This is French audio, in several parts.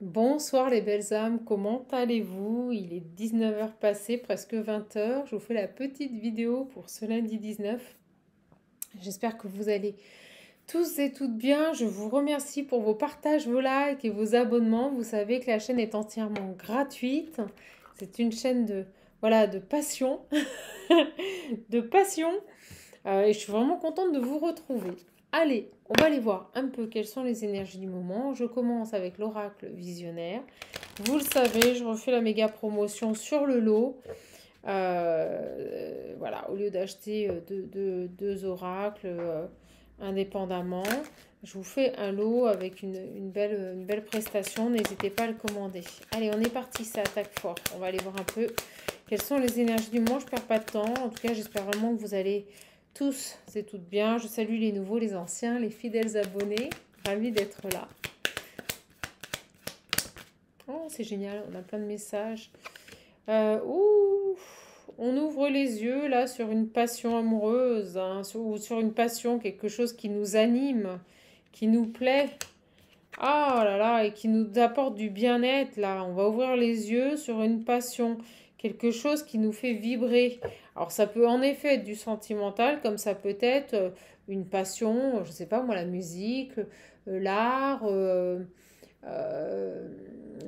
Bonsoir les belles âmes, comment allez-vous? Il est 19 heures passées, presque 20 heures. Je vous fais la petite vidéo pour ce lundi 19. J'espère que vous allez tous et toutes bien. Je vous remercie pour vos partages, vos likes et vos abonnements. Vous savez que la chaîne est entièrement gratuite. C'est une chaîne de, voilà, de passion, de passion. Et je suis vraiment contente de vous retrouver. Allez, on va aller voir un peu quelles sont les énergies du moment. Je commence avec l'oracle visionnaire. Vous le savez, je refais la méga promotion sur le lot. Voilà, au lieu d'acheter deux oracles indépendamment, je vous fais un lot avec une belle prestation. N'hésitez pas à le commander. Allez, on est parti, ça attaque fort. On va aller voir un peu quelles sont les énergies du moment. Je ne perds pas de temps. En tout cas, j'espère vraiment que vous allez tous et toutes bien. Je salue les nouveaux, les anciens, les fidèles abonnés. Ravi d'être là. Oh, c'est génial, on a plein de messages. On ouvre les yeux là sur une passion amoureuse, hein, ou sur une passion, quelque chose qui nous anime, qui nous plaît. Ah là là, et qui nous apporte du bien-être là. On va ouvrir les yeux sur une passion, quelque chose qui nous fait vibrer. Alors ça peut en effet être du sentimental, comme ça peut être une passion, je sais pas moi, la musique, l'art. Euh,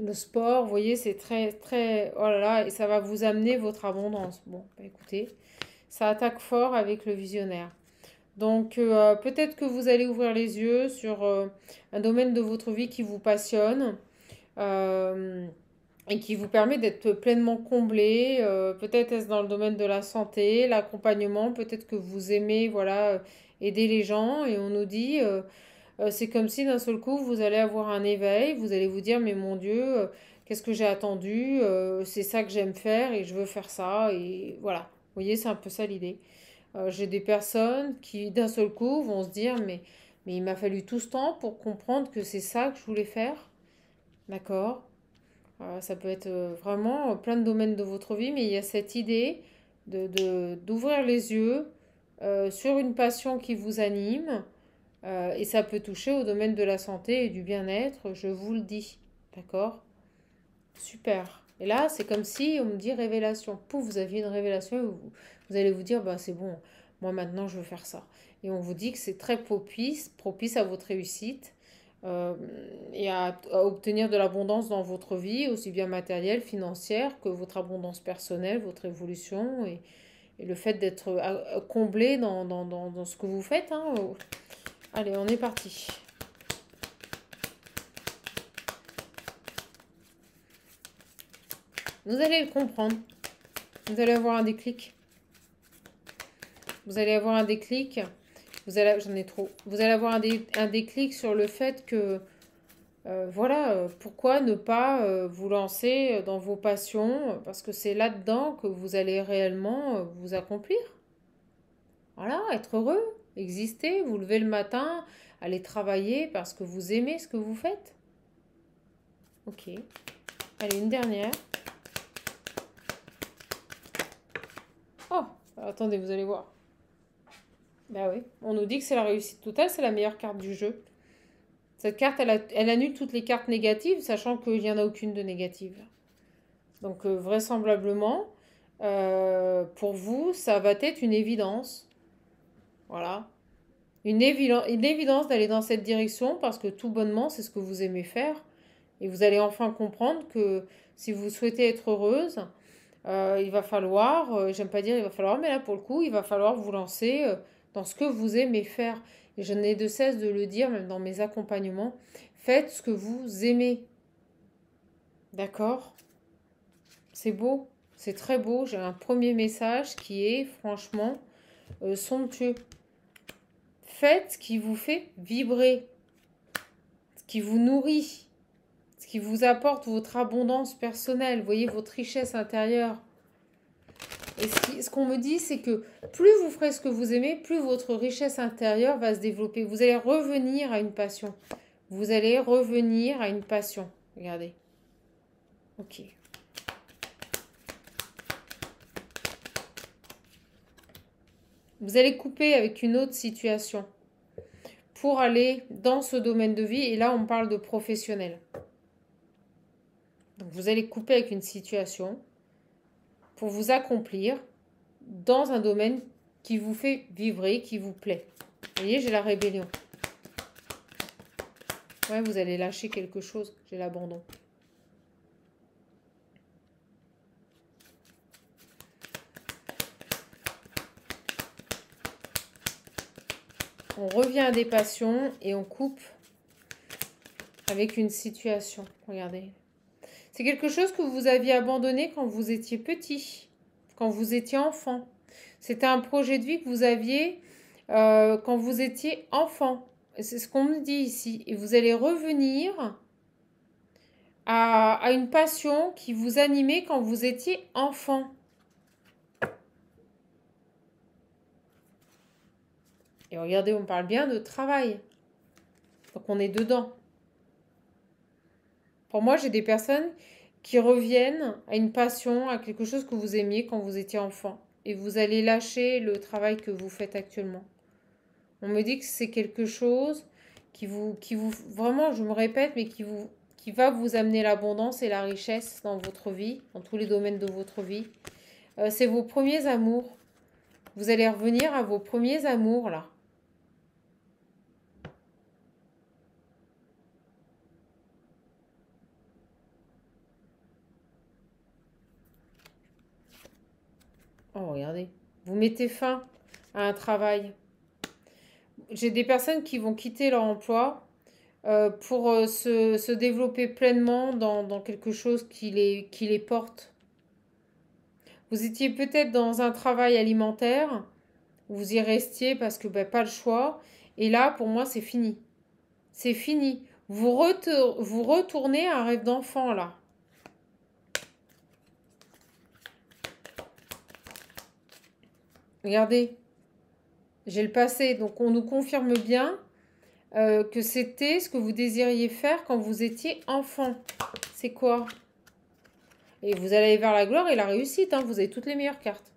le sport, vous voyez, c'est très, très... Oh là là, et ça va vous amener votre abondance. Bon, bah écoutez, ça attaque fort avec le visionnaire. Donc, peut-être que vous allez ouvrir les yeux sur un domaine de votre vie qui vous passionne euh, et qui vous permet d'être pleinement comblé. Peut-être est-ce dans le domaine de la santé, l'accompagnement. Peut-être que vous aimez, voilà, aider les gens. Et on nous dit, c'est comme si d'un seul coup, vous allez avoir un éveil, vous allez vous dire, mais mon Dieu, qu'est-ce que j'ai attendu? C'est ça que j'aime faire et je veux faire ça. Et voilà, vous voyez, c'est un peu ça l'idée. J'ai des personnes qui, d'un seul coup, vont se dire, mais il m'a fallu tout ce temps pour comprendre que c'est ça que je voulais faire. D'accord? Ça peut être vraiment plein de domaines de votre vie, mais il y a cette idée d'ouvrir les yeux sur une passion qui vous anime et ça peut toucher au domaine de la santé et du bien-être, je vous le dis. D'accord? Super. Et là, c'est comme si on me dit révélation. Pouf, vous aviez une révélation et vous allez vous dire, bah, c'est bon, moi maintenant je veux faire ça. Et on vous dit que c'est très propice à votre réussite euh, et à obtenir de l'abondance dans votre vie, aussi bien matérielle, financière, que votre abondance personnelle, votre évolution et le fait d'être comblé dans ce que vous faites. Hein. Allez, on est parti. Vous allez le comprendre. Vous allez avoir un déclic. Vous allez avoir un déclic. J'en ai trop. Vous allez avoir un déclic sur le fait que, voilà, pourquoi ne pas vous lancer dans vos passions, parce que c'est là-dedans que vous allez réellement vous accomplir. Voilà, être heureux, exister, vous lever le matin, aller travailler parce que vous aimez ce que vous faites. Ok. Allez, une dernière. Oh, attendez, vous allez voir. Bah oui, on nous dit que c'est la réussite totale, c'est la meilleure carte du jeu. Cette carte, elle annule toutes les cartes négatives, sachant qu'il n'y en a aucune de négative. Donc vraisemblablement, pour vous, ça va être une évidence. Voilà. Une évidence d'aller dans cette direction, parce que tout bonnement, c'est ce que vous aimez faire. Et vous allez enfin comprendre que si vous souhaitez être heureuse, il va falloir, j'aime pas dire il va falloir, mais là pour le coup, il va falloir vous lancer dans ce que vous aimez faire. Et je n'ai de cesse de le dire, même dans mes accompagnements, faites ce que vous aimez. D'accord? C'est beau, c'est très beau. J'ai un premier message qui est franchement somptueux. Faites ce qui vous fait vibrer, ce qui vous nourrit, ce qui vous apporte votre abondance personnelle, voyez, votre richesse intérieure. Et ce qu'on me dit, c'est que plus vous ferez ce que vous aimez, plus votre richesse intérieure va se développer. Vous allez revenir à une passion. Vous allez revenir à une passion. Regardez. Ok. Vous allez couper avec une autre situation pour aller dans ce domaine de vie. Et là, on parle de professionnel. Donc, vous allez couper avec une situation pour vous accomplir dans un domaine qui vous fait vibrer, qui vous plaît. Vous voyez, j'ai la rébellion. Ouais, vous allez lâcher quelque chose. J'ai l'abandon. On revient à des passions et on coupe avec une situation. Regardez. C'est quelque chose que vous aviez abandonné quand vous étiez petit, quand vous étiez enfant. C'était un projet de vie que vous aviez quand vous étiez enfant. C'est ce qu'on me dit ici. Et vous allez revenir à une passion qui vous animait quand vous étiez enfant. Et regardez, on parle bien de travail. Donc on est dedans. Pour moi, j'ai des personnes qui reviennent à une passion, à quelque chose que vous aimiez quand vous étiez enfant. Et vous allez lâcher le travail que vous faites actuellement. On me dit que c'est quelque chose qui vous, vraiment, je me répète, mais qui va vous amener l'abondance et la richesse dans votre vie, dans tous les domaines de votre vie. C'est vos premiers amours. Vous allez revenir à vos premiers amours, là. Oh, regardez. Vous mettez fin à un travail. J'ai des personnes qui vont quitter leur emploi pour se développer pleinement dans quelque chose qui les porte. Vous étiez peut-être dans un travail alimentaire, vous y restiez parce que pas le choix, et là, pour moi, c'est fini. C'est fini. Vous retournez à un rêve d'enfant, là. Regardez, j'ai le passé, donc on nous confirme bien que c'était ce que vous désiriez faire quand vous étiez enfant. C'est quoi? Et vous allez vers la gloire et la réussite, hein, vous avez toutes les meilleures cartes.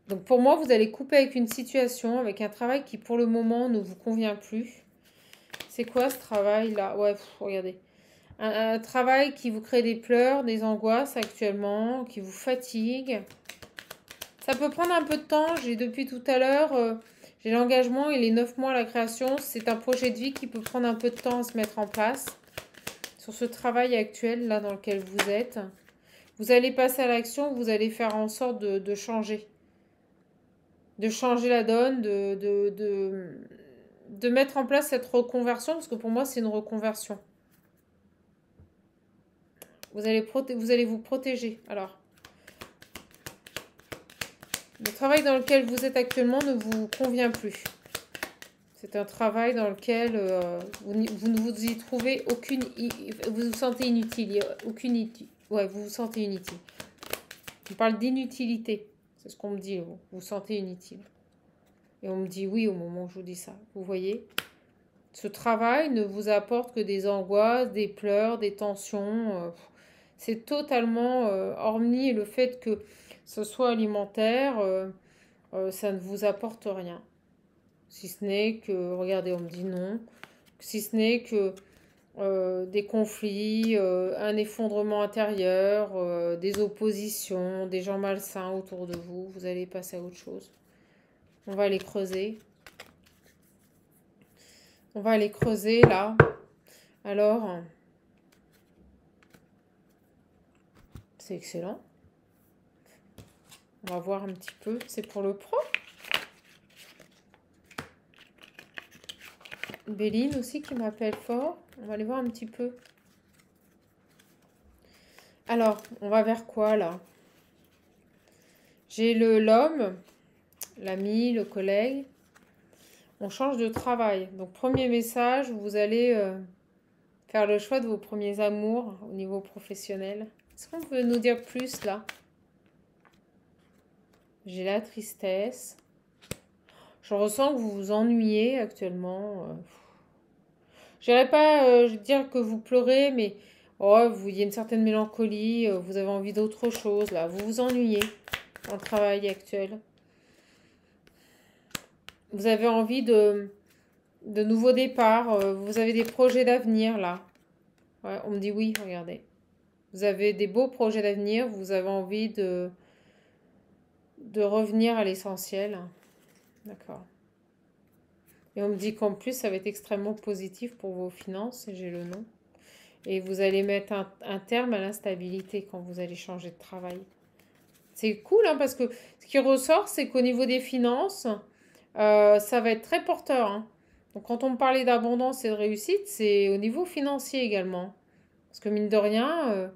Donc pour moi, vous allez couper avec une situation, avec un travail qui pour le moment ne vous convient plus. C'est quoi ce travail-là? Ouais, regardez. Un travail qui vous crée des pleurs, des angoisses actuellement, qui vous fatigue. Ça peut prendre un peu de temps. J'ai depuis tout à l'heure, j'ai l'engagement et les 9 mois à la création. C'est un projet de vie qui peut prendre un peu de temps à se mettre en place. Sur ce travail actuel, là, dans lequel vous êtes. Vous allez passer à l'action, vous allez faire en sorte de changer. De changer la donne, de mettre en place cette reconversion, parce que pour moi, c'est une reconversion. Vous allez vous protéger. Alors, le travail dans lequel vous êtes actuellement ne vous convient plus. C'est un travail dans lequel vous ne vous y trouvez aucune... Vous vous sentez inutile. Ouais, vous vous sentez inutile. On parle d'inutilité. C'est ce qu'on me dit. Vous vous sentez inutile. Et on me dit oui au moment où je vous dis ça. Vous voyez? Ce travail ne vous apporte que des angoisses, des pleurs, des tensions. C'est totalement, hormis le fait que ce soit alimentaire, ça ne vous apporte rien. Si ce n'est que, regardez, on me dit non. Si ce n'est que des conflits, un effondrement intérieur, des oppositions, des gens malsains autour de vous, vous allez passer à autre chose. On va aller creuser. On va aller creuser là. Alors, c'est excellent. On va voir un petit peu. C'est pour le pro. Béline aussi qui m'appelle fort. On va aller voir un petit peu. Alors, on va vers quoi là? J'ai l'homme, l'ami, le collègue. On change de travail. Donc, premier message, vous allez faire le choix de vos premiers amours au niveau professionnel. Est-ce qu'on peut nous dire plus là? J'ai la tristesse. Je ressens que vous vous ennuyez actuellement. Je n'irais pas dire que vous pleurez, mais oh, il y a une certaine mélancolie. Vous avez envie d'autre chose là. Vous vous ennuyez dans le travail actuel. Vous avez envie de nouveaux départs. Vous avez des projets d'avenir là. Ouais, on me dit oui, regardez. Vous avez des beaux projets d'avenir, vous avez envie de revenir à l'essentiel. D'accord. Et on me dit qu'en plus, ça va être extrêmement positif pour vos finances, j'ai le nom. Et vous allez mettre un terme à l'instabilité quand vous allez changer de travail. C'est cool, hein, parce que ce qui ressort, c'est qu'au niveau des finances, ça va être très porteur, hein. Donc quand on me parlait d'abondance et de réussite, c'est au niveau financier également. Parce que mine de rien,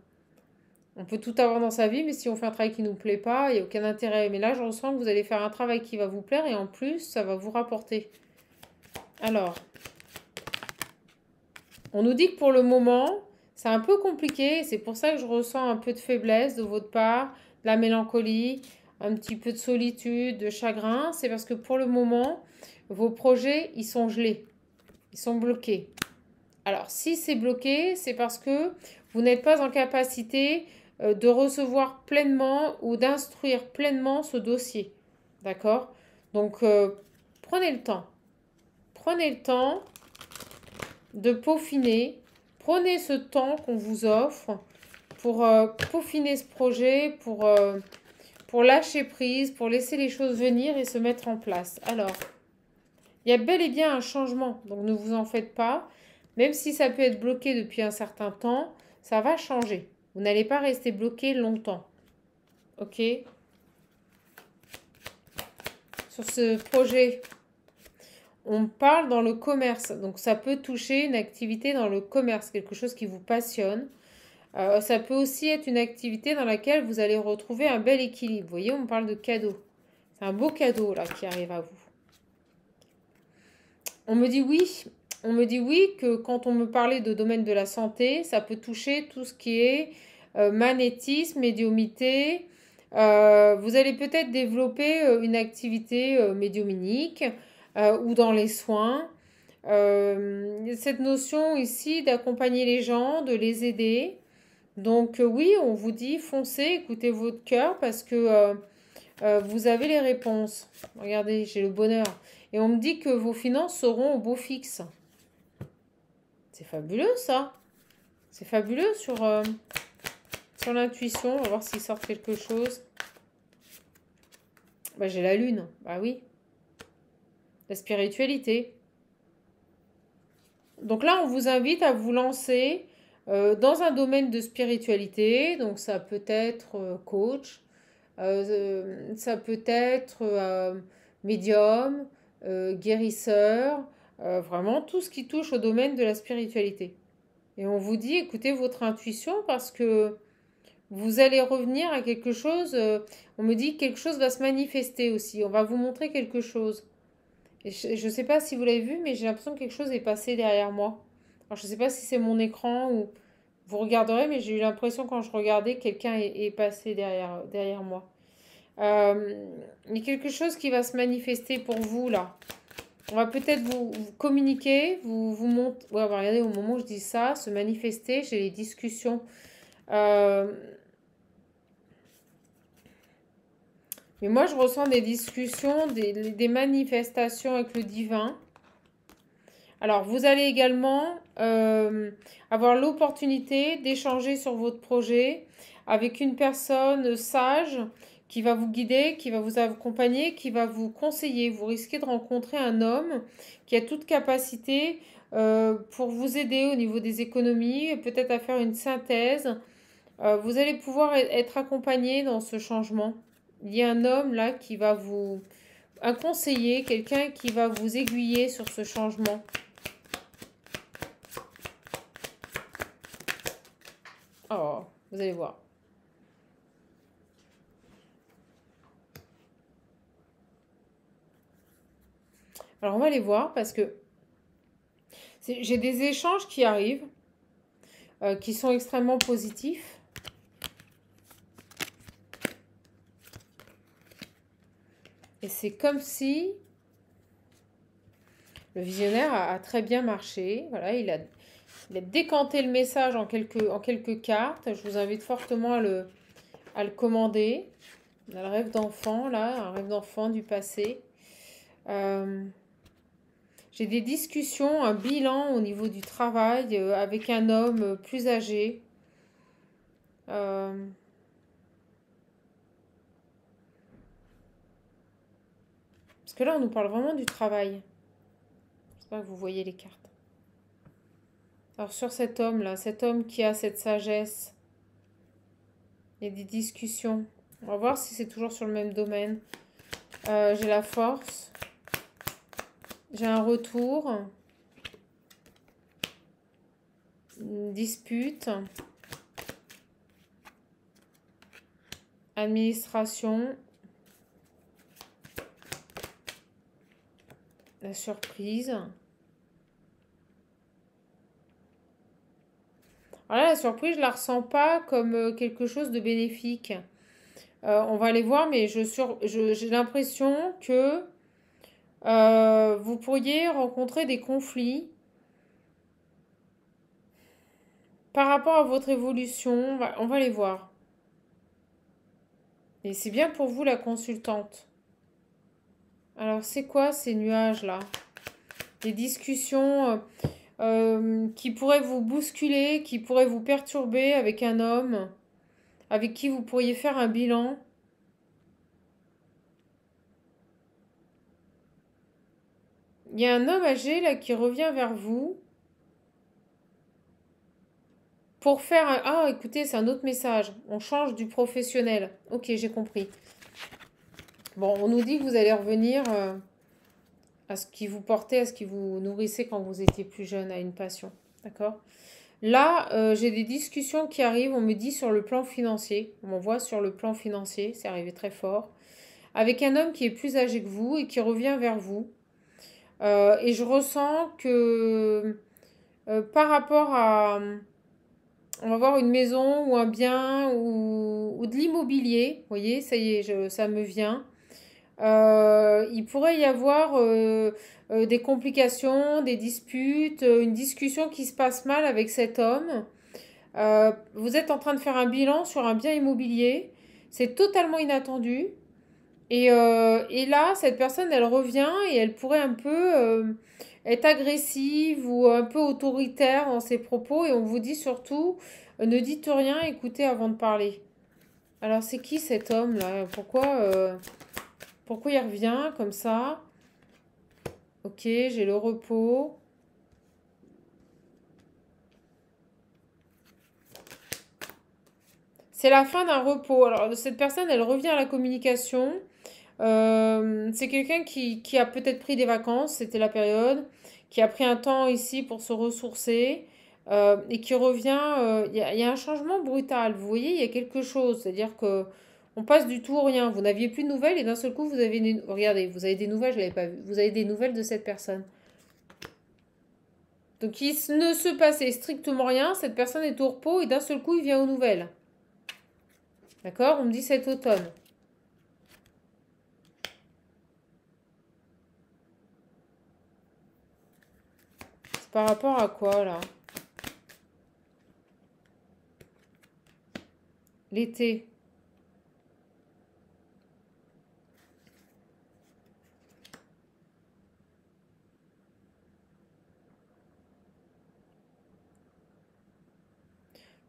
on peut tout avoir dans sa vie, mais si on fait un travail qui ne nous plaît pas, il n'y a aucun intérêt. Mais là, je ressens que vous allez faire un travail qui va vous plaire et en plus, ça va vous rapporter. Alors, on nous dit que pour le moment, c'est un peu compliqué. C'est pour ça que je ressens un peu de faiblesse de votre part, de la mélancolie, un petit peu de solitude, de chagrin. C'est parce que pour le moment, vos projets, ils sont gelés. Ils sont bloqués. Alors, si c'est bloqué, c'est parce que vous n'êtes pas en capacité de recevoir pleinement ou d'instruire pleinement ce dossier. D'accord? Donc, prenez le temps. Prenez le temps de peaufiner. Prenez ce temps qu'on vous offre pour peaufiner ce projet, pour lâcher prise, pour laisser les choses venir et se mettre en place. Alors, il y a bel et bien un changement, donc ne vous en faites pas. Même si ça peut être bloqué depuis un certain temps, ça va changer. Vous n'allez pas rester bloqué longtemps. Ok? Sur ce projet, on parle dans le commerce. Donc ça peut toucher une activité dans le commerce, quelque chose qui vous passionne. Ça peut aussi être une activité dans laquelle vous allez retrouver un bel équilibre. Vous voyez, on parle de cadeau. C'est un beau cadeau là qui arrive à vous. On me dit oui. On me dit oui que quand on me parlait de domaine de la santé, ça peut toucher tout ce qui est magnétisme, médiumité. Vous allez peut-être développer une activité médiumnique ou dans les soins. Cette notion ici d'accompagner les gens, de les aider. Donc oui, on vous dit foncez, écoutez votre cœur parce que vous avez les réponses. Regardez, j'ai le bonheur. Et on me dit que vos finances seront au beau fixe. C'est fabuleux ça. C'est fabuleux sur l'intuition. On va voir s'il sort quelque chose. Bah, j'ai la lune. Bah oui. La spiritualité. Donc là, on vous invite à vous lancer dans un domaine de spiritualité. Donc ça peut être coach. Ça peut être médium, guérisseur. Vraiment tout ce qui touche au domaine de la spiritualité. Et on vous dit, écoutez votre intuition parce que vous allez revenir à quelque chose. On me dit que quelque chose va se manifester aussi. On va vous montrer quelque chose. Et je ne sais pas si vous l'avez vu, mais j'ai l'impression que quelque chose est passé derrière moi. Alors je ne sais pas si c'est mon écran ou vous regarderez, mais j'ai eu l'impression quand je regardais, quelqu'un est passé derrière moi. Il y a quelque chose qui va se manifester pour vous là. On va peut-être vous communiquer, vous montrer. Ouais, regardez, au moment où je dis ça, se manifester, j'ai les discussions. Mais moi, je ressens des discussions, des manifestations avec le divin. Alors, vous allez également avoir l'opportunité d'échanger sur votre projet avec une personne sage qui va vous guider, qui va vous accompagner, qui va vous conseiller. Vous risquez de rencontrer un homme qui a toute capacité pour vous aider au niveau des économies, peut-être à faire une synthèse. Vous allez pouvoir être accompagné dans ce changement. Il y a un homme là qui va vous... Un conseiller, quelqu'un qui va vous aiguiller sur ce changement. Oh, vous allez voir. Alors, on va aller voir parce que j'ai des échanges qui arrivent, qui sont extrêmement positifs. Et c'est comme si le visionnaire a très bien marché. Voilà, il a décanté le message en quelques cartes. Je vous invite fortement à le commander. On a le rêve d'enfant, là, un rêve d'enfant du passé. J'ai des discussions, un bilan au niveau du travail avec un homme plus âgé. Euh, parce que là, on nous parle vraiment du travail. J'espère que vous voyez les cartes. Alors sur cet homme-là, cet homme qui a cette sagesse, il y a des discussions. On va voir si c'est toujours sur le même domaine. J'ai la force. J'ai un retour. Une dispute. Administration. La surprise. Alors là, la surprise, je la ressens pas comme quelque chose de bénéfique. On va aller voir, mais j'ai l'impression que vous pourriez rencontrer des conflits par rapport à votre évolution. On va les voir. Et c'est bien pour vous, la consultante. Alors, c'est quoi ces nuages-là? Des discussions qui pourraient vous bousculer, qui pourraient vous perturber avec un homme, avec qui vous pourriez faire un bilan. Il y a un homme âgé là qui revient vers vous pour faire un... Ah, écoutez, c'est un autre message. On change du professionnel. Ok, j'ai compris. Bon, on nous dit que vous allez revenir à ce qui vous portait, à ce qui vous nourrissait quand vous étiez plus jeune, à une passion. D'accord? Là, j'ai des discussions qui arrivent, on me dit sur le plan financier. On m'envoie sur le plan financier, c'est arrivé très fort. Avec un homme qui est plus âgé que vous et qui revient vers vous. Et je ressens que par rapport à... On va voir une maison ou un bien ou de l'immobilier. Vous voyez, ça y est, ça me vient. Il pourrait y avoir des complications, des disputes, une discussion qui se passe mal avec cet homme. Vous êtes en train de faire un bilan sur un bien immobilier. C'est totalement inattendu. Et là, cette personne, elle revient et elle pourrait un peu être agressive ou un peu autoritaire dans ses propos. Et on vous dit surtout, ne dites rien, écoutez avant de parler. Alors, c'est qui cet homme-là? Pourquoi il revient comme ça? Ok, j'ai le repos. C'est la fin d'un repos. Alors, cette personne, elle revient à la communication. C'est quelqu'un qui a peut-être pris des vacances, c'était la période, qui a pris un temps ici pour se ressourcer et qui revient. Il y a un changement brutal. Vous voyez, il y a quelque chose. C'est-à-dire que on passe du tout au rien. Vous n'aviez plus de nouvelles et d'un seul coup, vous avez regardez, vous avez des nouvelles, je l'avais pas vu. Vous avez des nouvelles de cette personne. Donc il ne se passait strictement rien. Cette personne est au repos et d'un seul coup, il vient aux nouvelles. D'accord? On me dit cet automne. C'est par rapport à quoi là? L'été.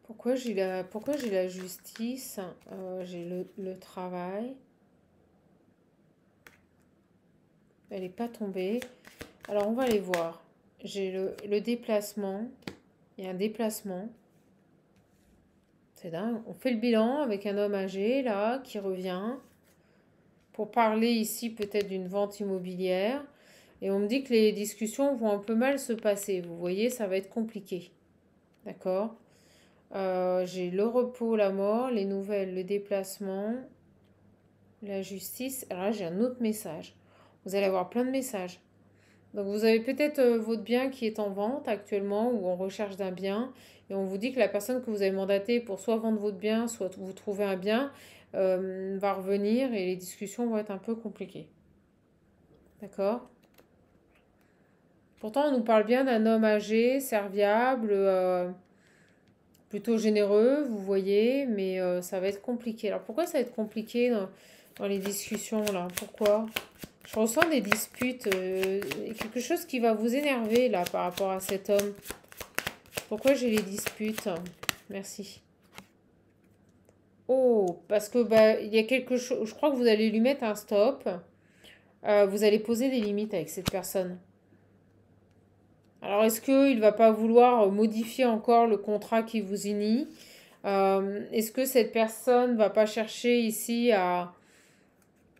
Pourquoi j'ai la justice? J'ai le travail. Elle n'est pas tombée. Alors, on va aller voir. J'ai le déplacement. Il y a un déplacement. C'est dingue. On fait le bilan avec un homme âgé, là, qui revient. Pour parler ici peut-être d'une vente immobilière. Et on me dit que les discussions vont un peu mal se passer. Vous voyez, ça va être compliqué. D'accord? J'ai le repos, la mort, les nouvelles, le déplacement, la justice. Alors là, j'ai un autre message. Vous allez avoir plein de messages. Donc vous avez peut-être votre bien qui est en vente actuellement ou en recherche d'un bien. Et on vous dit que la personne que vous avez mandatée pour soit vendre votre bien, soit vous trouver un bien, va revenir et les discussions vont être un peu compliquées. D'accord? Pourtant, on nous parle bien d'un homme âgé, serviable, plutôt généreux, vous voyez, mais ça va être compliqué. Alors pourquoi ça va être compliqué dans les discussions là? Pourquoi? Je ressens des disputes, quelque chose qui va vous énerver là par rapport à cet homme. Pourquoi j'ai les disputes? Merci. Oh, parce que bah, il y a quelque chose. Je crois que vous allez lui mettre un stop. Vous allez poser des limites avec cette personne. Alors, est-ce qu'il va pas vouloir modifier encore le contrat qui vous unit? Est-ce que cette personne va pas chercher ici à...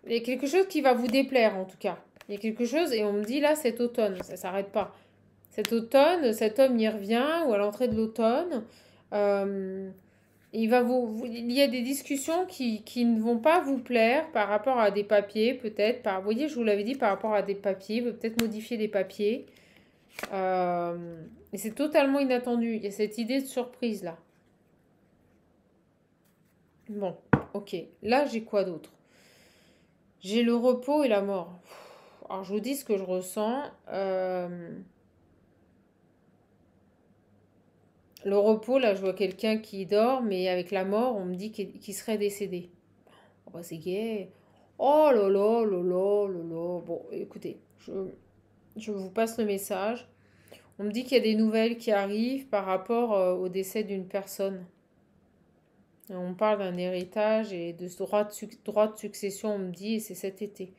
Il y a quelque chose qui va vous déplaire en tout cas. Il y a quelque chose, et on me dit là, cet automne, ça s'arrête pas. Cet automne, cet homme y revient, ou à l'entrée de l'automne. Euh, il y a des discussions qui ne vont pas vous plaire par rapport à des papiers, peut-être. Vous voyez, je vous l'avais dit, par rapport à des papiers, il veut peut-être modifier des papiers. Et c'est totalement inattendu. Il y a cette idée de surprise là. Bon, ok. Là, j'ai quoi d'autre? J'ai le repos et la mort. Alors, je vous dis ce que je ressens. Le repos, là, je vois quelqu'un qui dort, mais avec la mort, on me dit qu'il serait décédé. Oh, bah, c'est gay. Oh là là là là là là. Bon, écoutez, je vous passe le message. On me dit qu'il y a des nouvelles qui arrivent par rapport au décès d'une personne. Et on parle d'un héritage et de ce droit de succession, on me dit, et c'est cet été.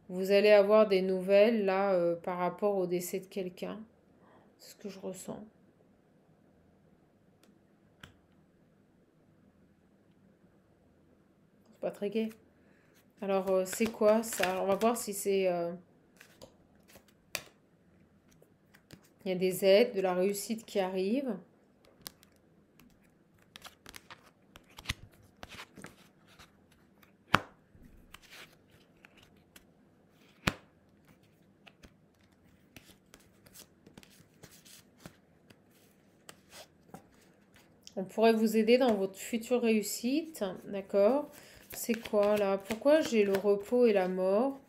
Vous allez avoir des nouvelles là par rapport au décès de quelqu'un. C'est ce que je ressens. C'est pas très gai. Alors, c'est quoi ça? On va voir si c'est... Il y a des aides, de la réussite qui arrive. On pourrait vous aider dans votre future réussite, d'accord? C'est quoi là? Pourquoi j'ai le repos et la mort?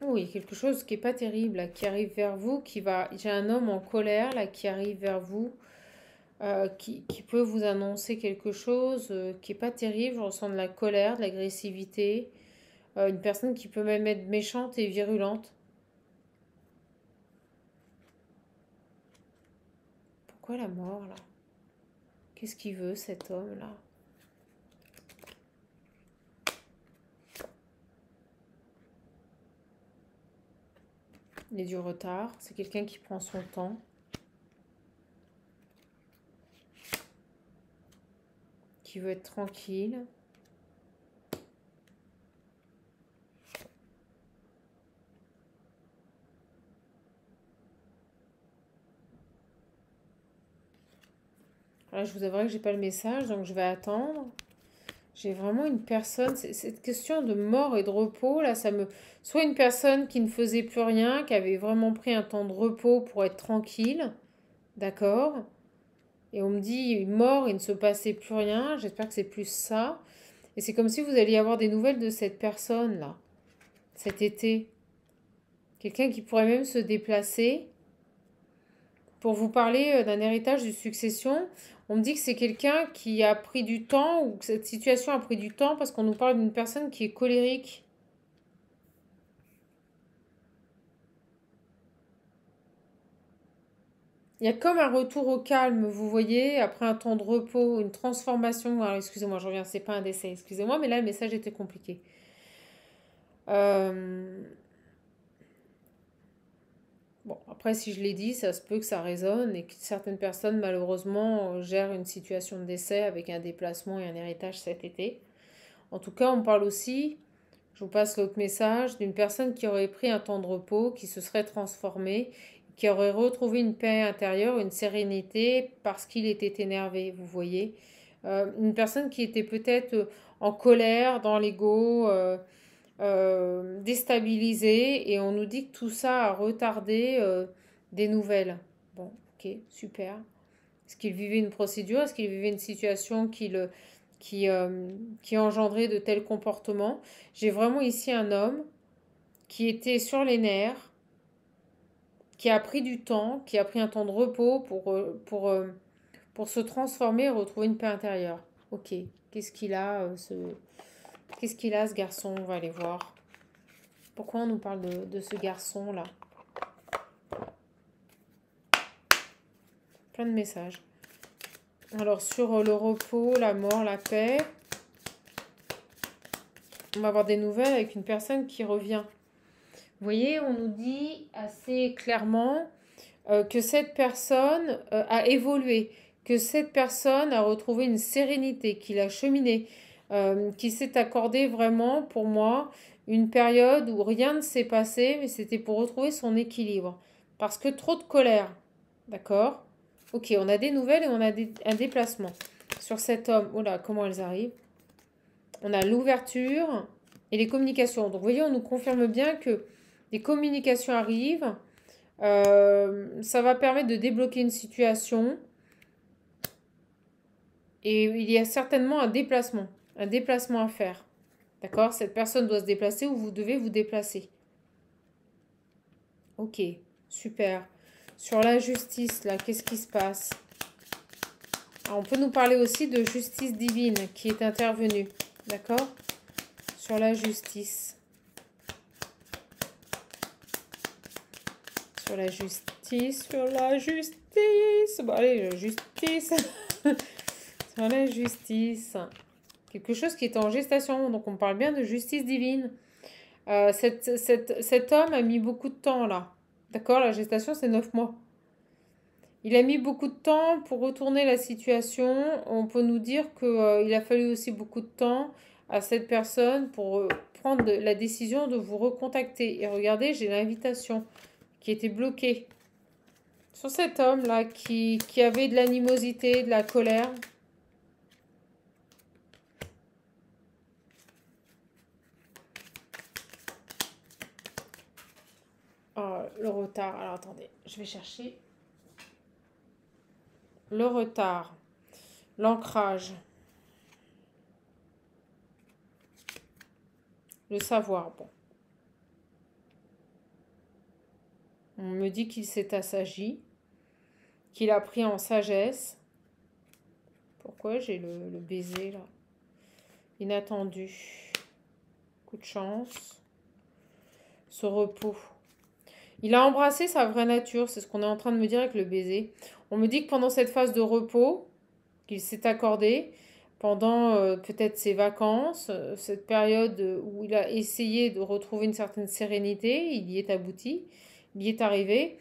Oui, quelque chose qui est pas terrible, là, qui arrive vers vous, qui va... J'ai un homme en colère, là, qui arrive vers vous, qui peut vous annoncer quelque chose qui est pas terrible. Je ressens de la colère, de l'agressivité. Une personne qui peut même être méchante et virulente. Pourquoi la mort, là? Qu'est-ce qu'il veut, cet homme-là? Il y a du retard. C'est quelqu'un qui prend son temps. Qui veut être tranquille. Là, je vous avouerai que j'ai pas le message, donc je vais attendre. J'ai vraiment une personne, cette question de mort et de repos, là, ça me... Soit une personne qui ne faisait plus rien, qui avait vraiment pris un temps de repos pour être tranquille, d'accord? Et on me dit, mort, il ne se passait plus rien, j'espère que c'est plus ça. Et c'est comme si vous alliez avoir des nouvelles de cette personne-là, cet été. Quelqu'un qui pourrait même se déplacer pour vous parler d'un héritage de succession. On me dit que c'est quelqu'un qui a pris du temps ou que cette situation a pris du temps parce qu'on nous parle d'une personne qui est colérique. Il y a comme un retour au calme, vous voyez, après un temps de repos, une transformation. Alors, excusez-moi, je reviens, c'est pas un décès, excusez-moi, mais là, le message était compliqué. Euh, Bon, après, si je l'ai dit, ça se peut que ça résonne et que certaines personnes, malheureusement, gèrent une situation de décès avec un déplacement et un héritage cet été. En tout cas, on parle aussi, je vous passe l'autre message, d'une personne qui aurait pris un temps de repos, qui se serait transformée, qui aurait retrouvé une paix intérieure, une sérénité parce qu'il était énervé, vous voyez. Une personne qui était peut-être en colère, dans l'ego, déstabilisée, et on nous dit que tout ça a retardé des nouvelles. Bon, ok, super. Est-ce qu'il vivait une procédure? Est-ce qu'il vivait une situation qui engendrait de tels comportements? J'ai vraiment ici un homme qui était sur les nerfs, qui a pris du temps, qui a pris un temps de repos pour se transformer et retrouver une paix intérieure. Ok, qu'est-ce qu'il a, qu'est-ce qu'il a ce garçon? On va aller voir. Pourquoi on nous parle de ce garçon-là? Plein de messages. Alors, sur le repos, la mort, la paix, on va avoir des nouvelles avec une personne qui revient. Vous voyez, on nous dit assez clairement que cette personne a évolué, que cette personne a retrouvé une sérénité, qu'il a cheminé, qu'il s'est accordé vraiment, pour moi, une période où rien ne s'est passé, mais c'était pour retrouver son équilibre. Parce que trop de colère, d'accord? Ok, on a des nouvelles et on a un déplacement sur cet homme. Oh là, comment elles arrivent? On a l'ouverture et les communications. Donc, vous voyez, on nous confirme bien que des communications arrivent. Ça va permettre de débloquer une situation. Et il y a certainement un déplacement à faire. D'accord? Cette personne doit se déplacer ou vous devez vous déplacer. Ok, super. Sur la justice, là, qu'est-ce qui se passe? Alors, on peut nous parler aussi de justice divine qui est intervenue. D'accord? Sur la justice. Sur la justice, sur la justice. Bon, allez, la justice. Sur la justice. Quelque chose qui est en gestation. Donc, on parle bien de justice divine. Cet homme a mis beaucoup de temps, là. D'accord? La gestation, c'est 9 mois. Il a mis beaucoup de temps pour retourner la situation. On peut nous dire qu'il a fallu aussi beaucoup de temps à cette personne pour prendre la décision de vous recontacter. Et regardez, j'ai l'invitation qui était bloquée sur cet homme-là qui avait de l'animosité, de la colère. Oh, le retard. Alors, attendez, je vais chercher. Le retard. L'ancrage. Le savoir, bon. On me dit qu'il s'est assagi, qu'il a pris en sagesse. Pourquoi j'ai le baiser, là? Inattendu. Coup de chance. Ce repos. Il a embrassé sa vraie nature, c'est ce qu'on est en train de me dire avec le baiser. On me dit que pendant cette phase de repos qu'il s'est accordé, pendant peut-être ses vacances, cette période où il a essayé de retrouver une certaine sérénité, il y est abouti, il y est arrivé.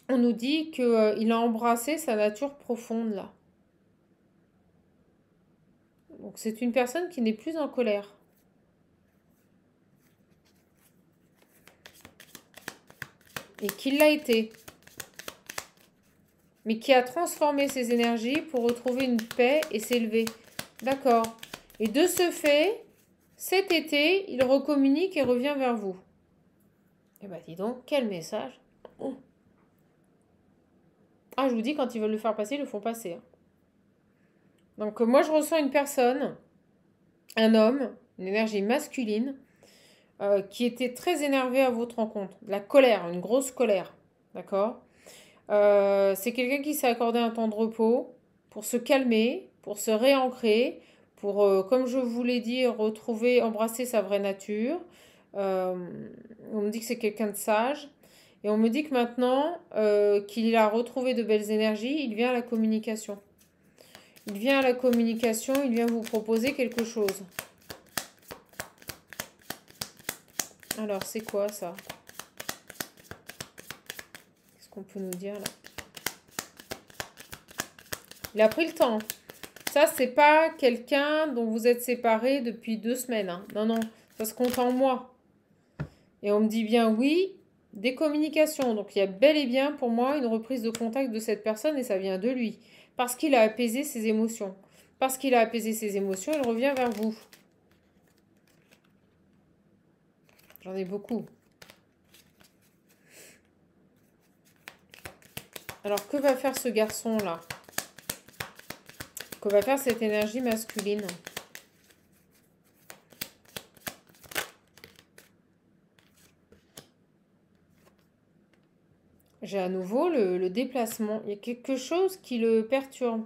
On nous dit qu'il a embrassé sa nature profonde là. Donc c'est une personne qui n'est plus en colère. Et qui l'a été. Mais qui a transformé ses énergies pour retrouver une paix et s'élever. D'accord. Et de ce fait, cet été, il recommunique et revient vers vous. Eh bien, dis donc, quel message. Oh. Ah, je vous dis, quand ils veulent le faire passer, ils le font passer. Hein. Donc, moi, je ressens une personne, un homme, une énergie masculine, qui était très énervé à votre rencontre. La colère, une grosse colère. D'accord? C'est quelqu'un qui s'est accordé un temps de repos pour se calmer, pour se réancrer, pour, comme je vous l'ai dit, retrouver, embrasser sa vraie nature. On me dit que c'est quelqu'un de sage. Et on me dit que maintenant qu'il a retrouvé de belles énergies, il vient à la communication. Il vient à la communication, il vient vous proposer quelque chose. Alors, c'est quoi ça? Qu'est-ce qu'on peut nous dire là? Il a pris le temps. Ça, c'est pas quelqu'un dont vous êtes séparés depuis 2 semaines. Hein. Non, non, ça se compte en mois. Et on me dit bien oui, des communications. Donc, il y a bel et bien pour moi une reprise de contact de cette personne et ça vient de lui. Parce qu'il a apaisé ses émotions. Parce qu'il a apaisé ses émotions, il revient vers vous. J'en ai beaucoup. Alors, que va faire ce garçon-là? Que va faire cette énergie masculine? J'ai à nouveau le déplacement. Il y a quelque chose qui le perturbe.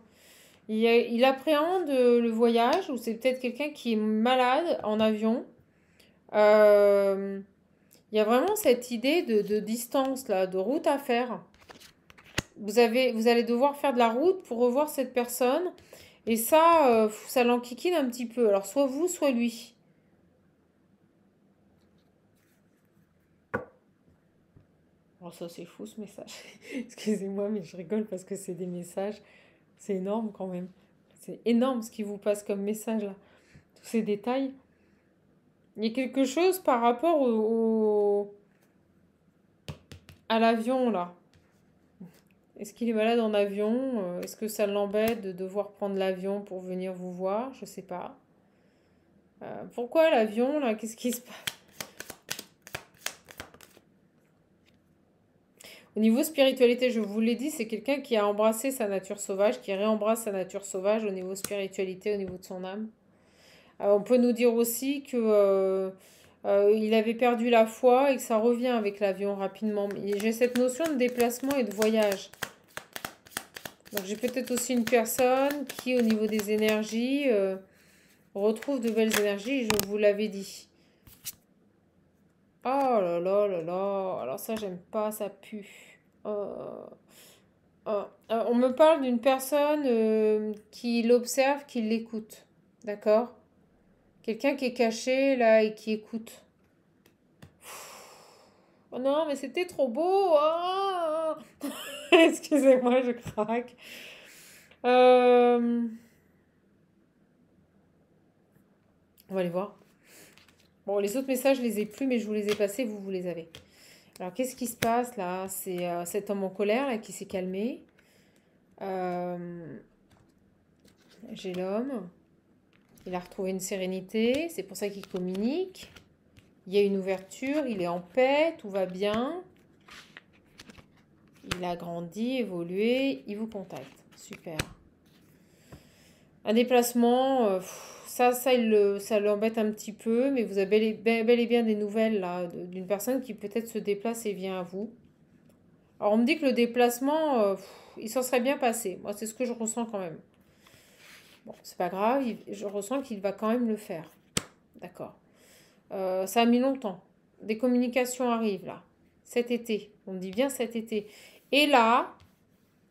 Il appréhende le voyage, ou c'est peut-être quelqu'un qui est malade en avion. Euh, il y a vraiment cette idée de distance, là, de route à faire. Vous allez devoir faire de la route pour revoir cette personne. Et ça l'enquiquine un petit peu. Alors, soit vous, soit lui. Oh, ça, c'est fou, ce message. Excusez-moi, mais je rigole parce que c'est des messages. C'est énorme quand même. C'est énorme ce qui vous passe comme message, là. Tous ces détails. Il y a quelque chose par rapport à l'avion, là. Est-ce qu'il est malade en avion? Est-ce que ça l'embête de devoir prendre l'avion pour venir vous voir? Je sais pas. Pourquoi l'avion, là? Qu'est-ce qui se passe? Au niveau spiritualité, je vous l'ai dit, c'est quelqu'un qui a embrassé sa nature sauvage, qui réembrasse sa nature sauvage au niveau spiritualité, au niveau de son âme. On peut nous dire aussi que il avait perdu la foi et que ça revient avec l'avion rapidement. J'ai cette notion de déplacement et de voyage. Donc j'ai peut-être aussi une personne qui, au niveau des énergies, retrouve de belles énergies, je vous l'avais dit. Oh là là là là, alors ça j'aime pas, ça pue. Oh. On me parle d'une personne qui l'observe, qui l'écoute. D'accord? Quelqu'un qui est caché là et qui écoute. Oh non, mais c'était trop beau. Ah. Excusez-moi, je craque. Euh, On va aller voir. Bon, les autres messages, je les ai plus, mais je vous les ai passés, vous les avez. Alors, qu'est-ce qui se passe là? C'est cet homme en colère là, qui s'est calmé. Euh, J'ai l'homme. Il a retrouvé une sérénité. C'est pour ça qu'il communique. Il y a une ouverture. Il est en paix. Tout va bien. Il a grandi, évolué. Il vous contacte. Super. Un déplacement. Ça l'embête un petit peu. Mais vous avez bel et bien des nouvelles là d'une personne qui peut-être se déplace et vient à vous. Alors, on me dit que le déplacement, il s'en serait bien passé. Moi, c'est ce que je ressens quand même. Bon, c'est pas grave, je ressens qu'il va quand même le faire. D'accord. Ça a mis longtemps. Des communications arrivent là. Cet été. On me dit bien cet été. Et là,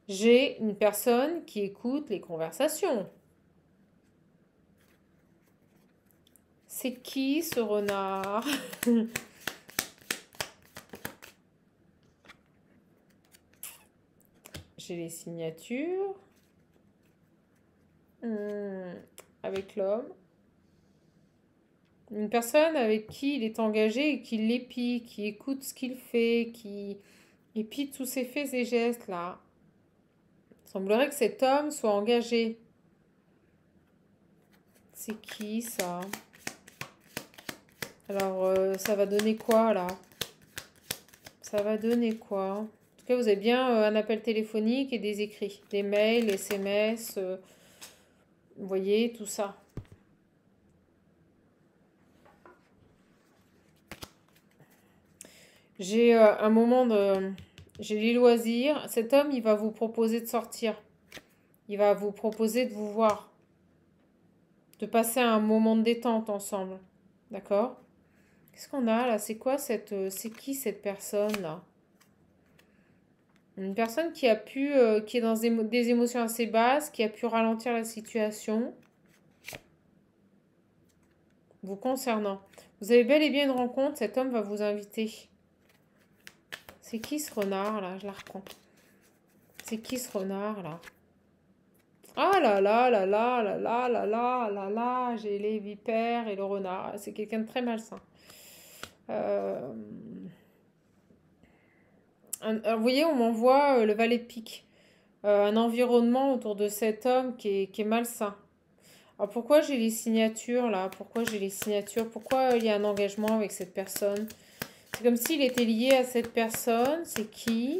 j'ai une personne qui écoute les conversations. C'est qui ce renard? J'ai les signatures. Avec l'homme. Une personne avec qui il est engagé et qui l'épie, qui écoute ce qu'il fait, qui épie tous ses faits et gestes là. Il semblerait que cet homme soit engagé. C'est qui ça? Alors, ça va donner quoi là? Ça va donner quoi? En tout cas, vous avez bien un appel téléphonique et des écrits, des mails, SMS, vous voyez, tout ça. J'ai un moment de... J'ai les loisirs. Cet homme, il va vous proposer de sortir. Il va vous proposer de vous voir. De passer un moment de détente ensemble. D'accord? Qu'est-ce qu'on a là? C'est quoi cette... c'est qui cette personne là? Une personne qui a pu... qui est dans des émotions assez basses, qui a pu ralentir la situation. Vous concernant. Vous avez bel et bien une rencontre. Cet homme va vous inviter. C'est qui ce renard là? Je la reprends. C'est qui ce renard là? Ah là là là là là là là là là là, j'ai les vipères et le renard. C'est quelqu'un de très malsain. Euh, vous voyez, on m'envoie le valet de pique. Un environnement autour de cet homme qui est malsain. Alors pourquoi j'ai les signatures là? Pourquoi j'ai les signatures? Pourquoi il y a un engagement avec cette personne? C'est comme s'il était lié à cette personne. C'est qui?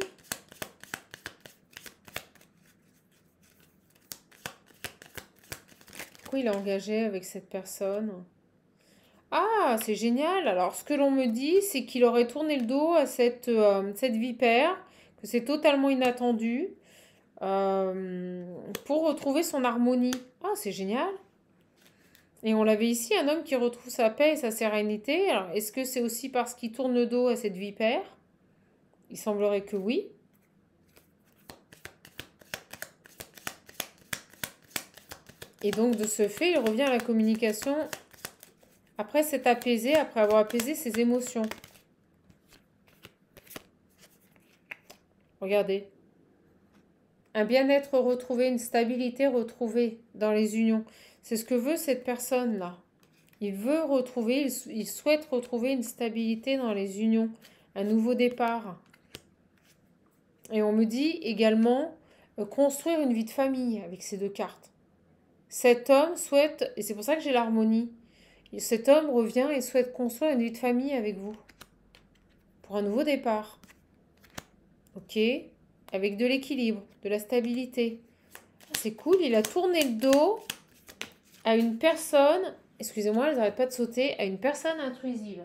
Pourquoi il est engagé avec cette personne? Ah, c'est génial. Alors, ce que l'on me dit, c'est qu'il aurait tourné le dos à cette vipère, que c'est totalement inattendu pour retrouver son harmonie. Ah, c'est génial. Et on l'avait ici, un homme qui retrouve sa paix et sa sérénité. Alors, est-ce que c'est aussi parce qu'il tourne le dos à cette vipère? Il semblerait que oui. Et donc, de ce fait, il revient à la communication après s'être apaisé, après avoir apaisé ses émotions. Regardez. Un bien-être retrouvé, une stabilité retrouvée dans les unions. C'est ce que veut cette personne-là. Il veut retrouver, il souhaite retrouver une stabilité dans les unions, un nouveau départ. Et on me dit également construire une vie de famille avec ces deux cartes. Cet homme souhaite, et c'est pour ça que j'ai l'harmonie, cet homme revient et souhaite construire une vie de famille avec vous. Pour un nouveau départ. Ok? Avec de l'équilibre, de la stabilité. C'est cool, il a tourné le dos à une personne, excusez-moi, elles n'arrêtent pas de sauter, à une personne intrusive.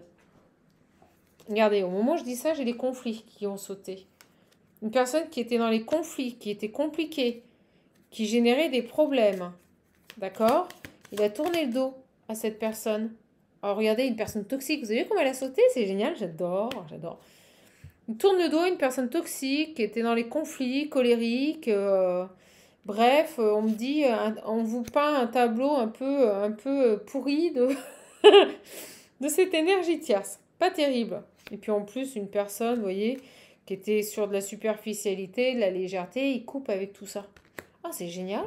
Regardez, au moment où je dis ça, j'ai les conflits qui ont sauté. Une personne qui était dans les conflits, qui était compliquée, qui générait des problèmes. D'accord? Il a tourné le dos à cette personne. Alors regardez, une personne toxique, vous avez vu comment elle a sauté? C'est génial, j'adore, j'adore. Il tourne le dos à une personne toxique, qui était dans les conflits, colérique. Bref, on me dit, on vous peint un tableau un peu pourri de, de cette énergie tierce. Pas terrible. Et puis en plus, une personne, vous voyez, qui était sur de la superficialité, de la légèreté, il coupe avec tout ça. Ah, c'est génial.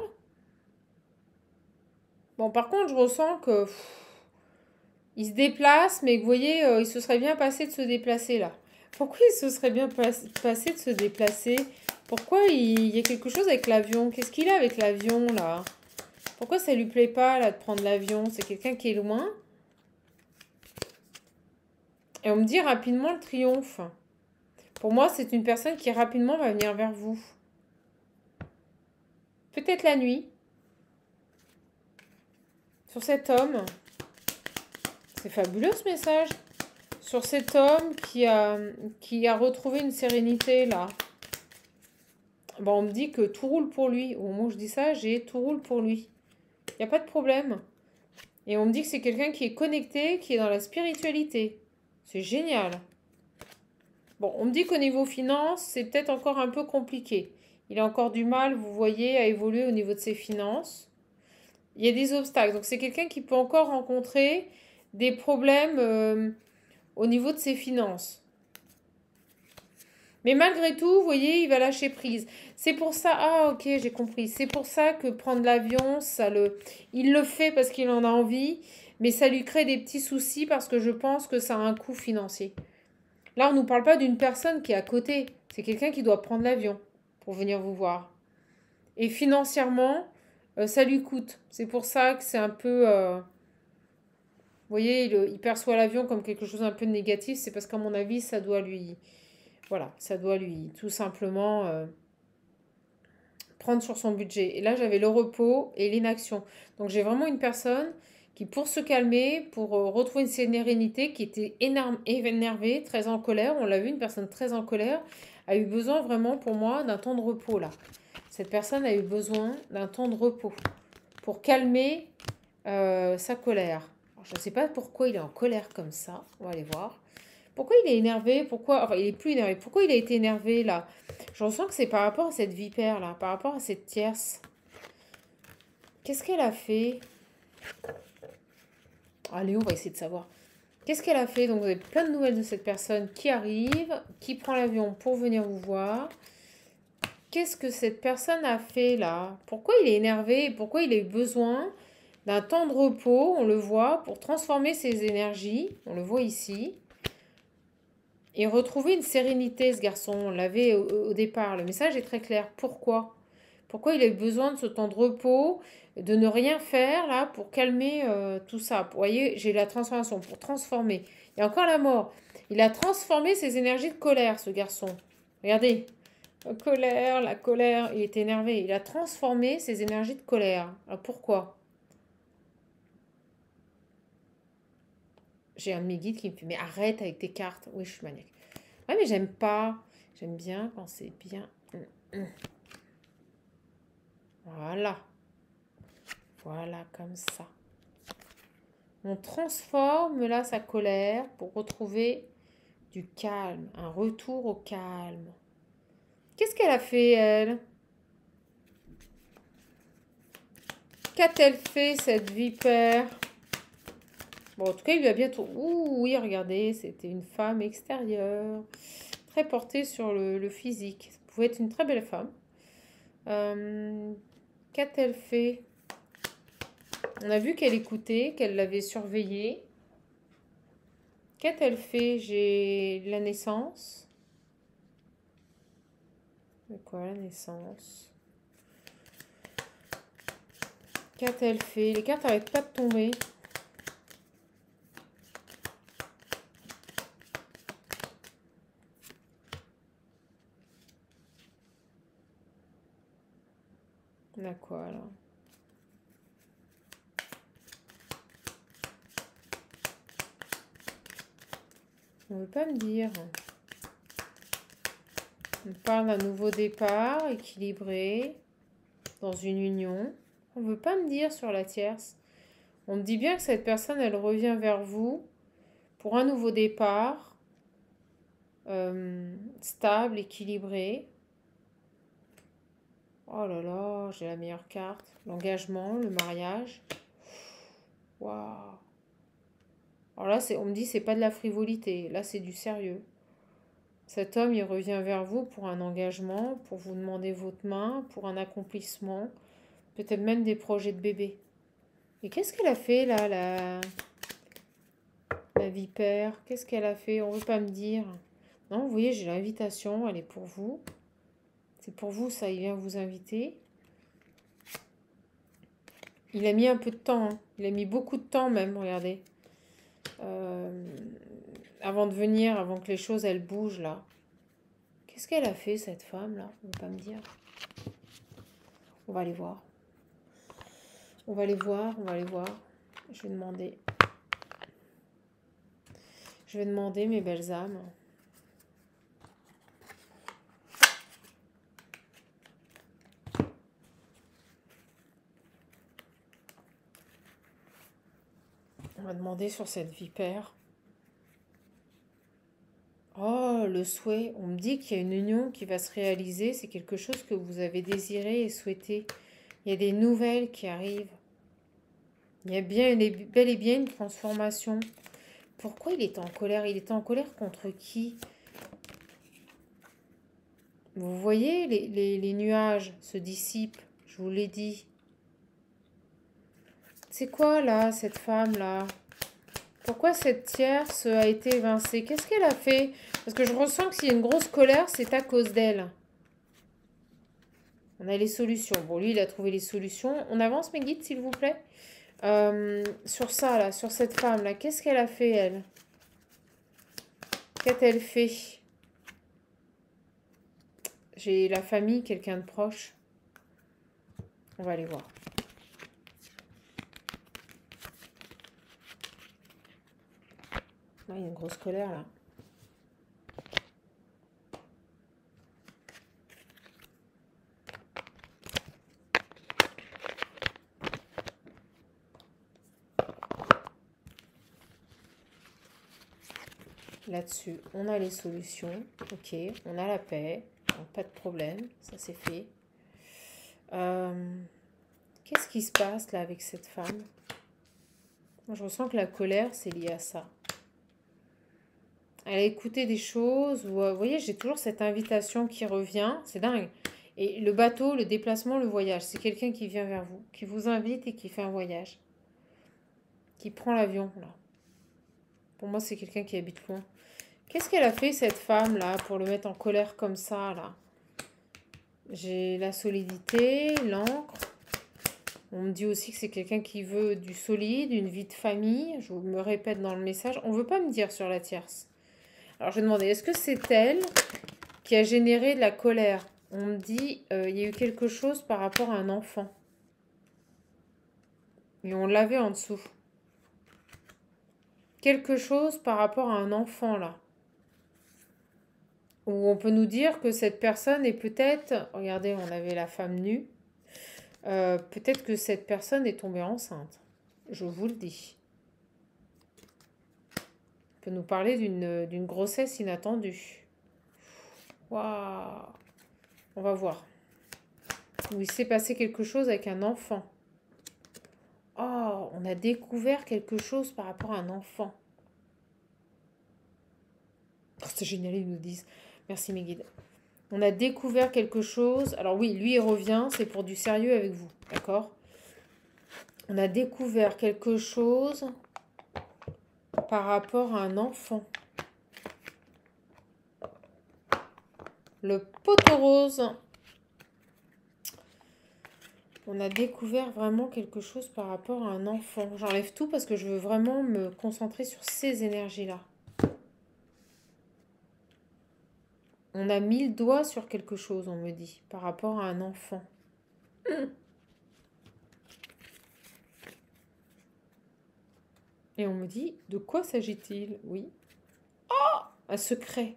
Bon, par contre, je ressens que il se déplace, mais que vous voyez, il se serait bien passé de se déplacer là. Pourquoi il se serait bien passé de se déplacer? Pourquoi il y a quelque chose avec l'avion? Qu'est-ce qu'il a avec l'avion là? Pourquoi ça lui plaît pas là de prendre l'avion? C'est quelqu'un qui est loin? Et on me dit rapidement le triomphe. Pour moi, c'est une personne qui rapidement va venir vers vous. Peut-être la nuit. Sur cet homme. C'est fabuleux ce message. Sur cet homme qui a retrouvé une sérénité là. Bon, on me dit que tout roule pour lui. Au moment où je dis ça, j'ai tout roule pour lui. Il n'y a pas de problème. Et on me dit que c'est quelqu'un qui est connecté, qui est dans la spiritualité. C'est génial. Bon, on me dit qu'au niveau finance, c'est peut-être encore un peu compliqué. Il a encore du mal, vous voyez, à évoluer au niveau de ses finances. Il y a des obstacles. Donc c'est quelqu'un qui peut encore rencontrer des problèmes au niveau de ses finances. Mais malgré tout, vous voyez, il va lâcher prise. C'est pour ça, ah ok, j'ai compris. C'est pour ça que prendre l'avion, il le fait parce qu'il en a envie, mais ça lui crée des petits soucis parce que je pense que ça a un coût financier. Là, on ne nous parle pas d'une personne qui est à côté. C'est quelqu'un qui doit prendre l'avion pour venir vous voir. Et financièrement, ça lui coûte. C'est pour ça que c'est un peu... vous voyez, il perçoit l'avion comme quelque chose un peu de négatif. C'est parce qu'à mon avis, ça doit lui... Voilà, ça doit lui tout simplement prendre sur son budget. Et là, j'avais le repos et l'inaction. Donc, j'ai vraiment une personne qui, pour se calmer, pour retrouver une sérénité, qui était énervée, très en colère. On l'a vu, une personne très en colère, a eu besoin vraiment, pour moi, d'un temps de repos, là. Cette personne a eu besoin d'un temps de repos pour calmer sa colère. Alors, je ne sais pas pourquoi il est en colère comme ça. On va aller voir. Pourquoi il est énervé? Pourquoi... Enfin, il est plus énervé. Pourquoi il a été énervé, là? Je ressens que c'est par rapport à cette vipère, là. Par rapport à cette tierce. Qu'est-ce qu'elle a fait? Allez, on va essayer de savoir. Qu'est-ce qu'elle a fait? Donc, vous avez plein de nouvelles de cette personne qui arrive, qui prend l'avion pour venir vous voir. Qu'est-ce que cette personne a fait, là? Pourquoi il est énervé? Pourquoi il a eu besoin d'un temps de repos? On le voit, pour transformer ses énergies. On le voit ici. Et retrouver une sérénité, ce garçon. On l'avait au départ. Le message est très clair. Pourquoi? Pourquoi il a eu besoin de ce temps de repos, de ne rien faire, là, pour calmer tout ça? Vous voyez, j'ai la transformation, pour transformer. Il y a encore la mort. Il a transformé ses énergies de colère, ce garçon. Regardez. La colère. Il est énervé. Il a transformé ses énergies de colère. Alors, pourquoi? J'ai un de mes guides qui me fait, mais arrête avec tes cartes. Oui, je suis maniaque. Ouais, mais j'aime pas. J'aime bien quand c'est bien. Voilà. Voilà, comme ça. On transforme là sa colère pour retrouver du calme, un retour au calme. Qu'est-ce qu'elle a fait, elle? Qu'a-t-elle fait, cette vipère? Bon, en tout cas, il lui a bientôt... Ouh, oui, regardez, c'était une femme extérieure, très portée sur le physique. Ça pouvait être une très belle femme. Qu'a-t-elle fait? On a vu qu'elle écoutait, qu'elle l'avait surveillée. Qu'a-t-elle fait? J'ai la naissance. C'est quoi la naissance? Qu'a-t-elle fait? Les cartes n'arrêtent pas de tomber. On a quoi là? On ne veut pas me dire. On parle d'un nouveau départ, équilibré, dans une union. On ne veut pas me dire sur la tierce. On me dit bien que cette personne, elle revient vers vous pour un nouveau départ, stable, équilibré. Oh là là, j'ai la meilleure carte. L'engagement, le mariage. Waouh. Alors là, on me dit c'est pas de la frivolité. Là, c'est du sérieux. Cet homme, il revient vers vous pour un engagement, pour vous demander votre main, pour un accomplissement, peut-être même des projets de bébé. Et qu'est-ce qu'elle a fait là, la vipère? Qu'est-ce qu'elle a fait? On veut pas me dire. Non, vous voyez, j'ai l'invitation, elle est pour vous. C'est pour vous, ça, il vient vous inviter. Il a mis un peu de temps, hein. Il a mis beaucoup de temps même, regardez. Avant de venir, avant que les choses, elles bougent là. Qu'est-ce qu'elle a fait, cette femme là? On ne veut pas me dire. On va aller voir. On va aller voir, on va aller voir. Je vais demander. Je vais demander, mes belles âmes. On va demander sur cette vipère. Oh, le souhait. On me dit qu'il y a une union qui va se réaliser. C'est quelque chose que vous avez désiré et souhaité. Il y a des nouvelles qui arrivent. Il y a bel et bien une transformation. Pourquoi il était en colère? Il était en colère contre qui? Vous voyez, les nuages se dissipent. Je vous l'ai dit. C'est quoi là, cette femme-là? Pourquoi cette tierce a été évincée? Qu'est-ce qu'elle a fait? Parce que je ressens que s'il y a une grosse colère, c'est à cause d'elle. On a les solutions. Bon, lui, il a trouvé les solutions. On avance, mes guides, s'il vous plaît. Sur ça, là, sur cette femme-là, qu'est-ce qu'elle a fait, elle? Qu'a-t-elle fait? J'ai la famille, quelqu'un de proche. On va aller voir. Ah, il y a une grosse colère, là. Là-dessus, on a les solutions. Ok, on a la paix. Donc, pas de problème, ça c'est fait. Qu'est-ce qui se passe là avec cette femme? Moi, je ressens que la colère, c'est lié à ça. Elle a écouté des choses. Ou, vous voyez, j'ai toujours cette invitation qui revient. C'est dingue. Et le bateau, le déplacement, le voyage, c'est quelqu'un qui vient vers vous, qui vous invite et qui fait un voyage. Qui prend l'avion, là. Pour moi, c'est quelqu'un qui habite loin. Qu'est-ce qu'elle a fait, cette femme-là, pour le mettre en colère comme ça, là? J'ai la solidité, l'encre. On me dit aussi que c'est quelqu'un qui veut du solide, une vie de famille. Je me répète dans le message. On ne veut pas me dire sur la tierce. Alors, je vais demander, est-ce que c'est elle qui a généré de la colère? On me dit, il y a eu quelque chose par rapport à un enfant. Et on l'avait en dessous. Quelque chose par rapport à un enfant, là. Ou on peut nous dire que cette personne est peut-être... Regardez, on avait la femme nue. Peut-être que cette personne est tombée enceinte. Je vous le dis. On peut nous parler d'une grossesse inattendue. Waouh! On va voir. Où il s'est passé quelque chose avec un enfant. Oh, on a découvert quelque chose par rapport à un enfant. Oh, c'est génial, ils nous disent. Merci mes guides. On a découvert quelque chose. Alors oui, lui, il revient. C'est pour du sérieux avec vous. D'accord? On a découvert quelque chose par rapport à un enfant. Le poteau rose. On a découvert vraiment quelque chose par rapport à un enfant. J'enlève tout parce que je veux vraiment me concentrer sur ces énergies-là. On a mis le doigt sur quelque chose, on me dit, par rapport à un enfant. Et on me dit, de quoi s'agit-il? Oui. Oh, un secret.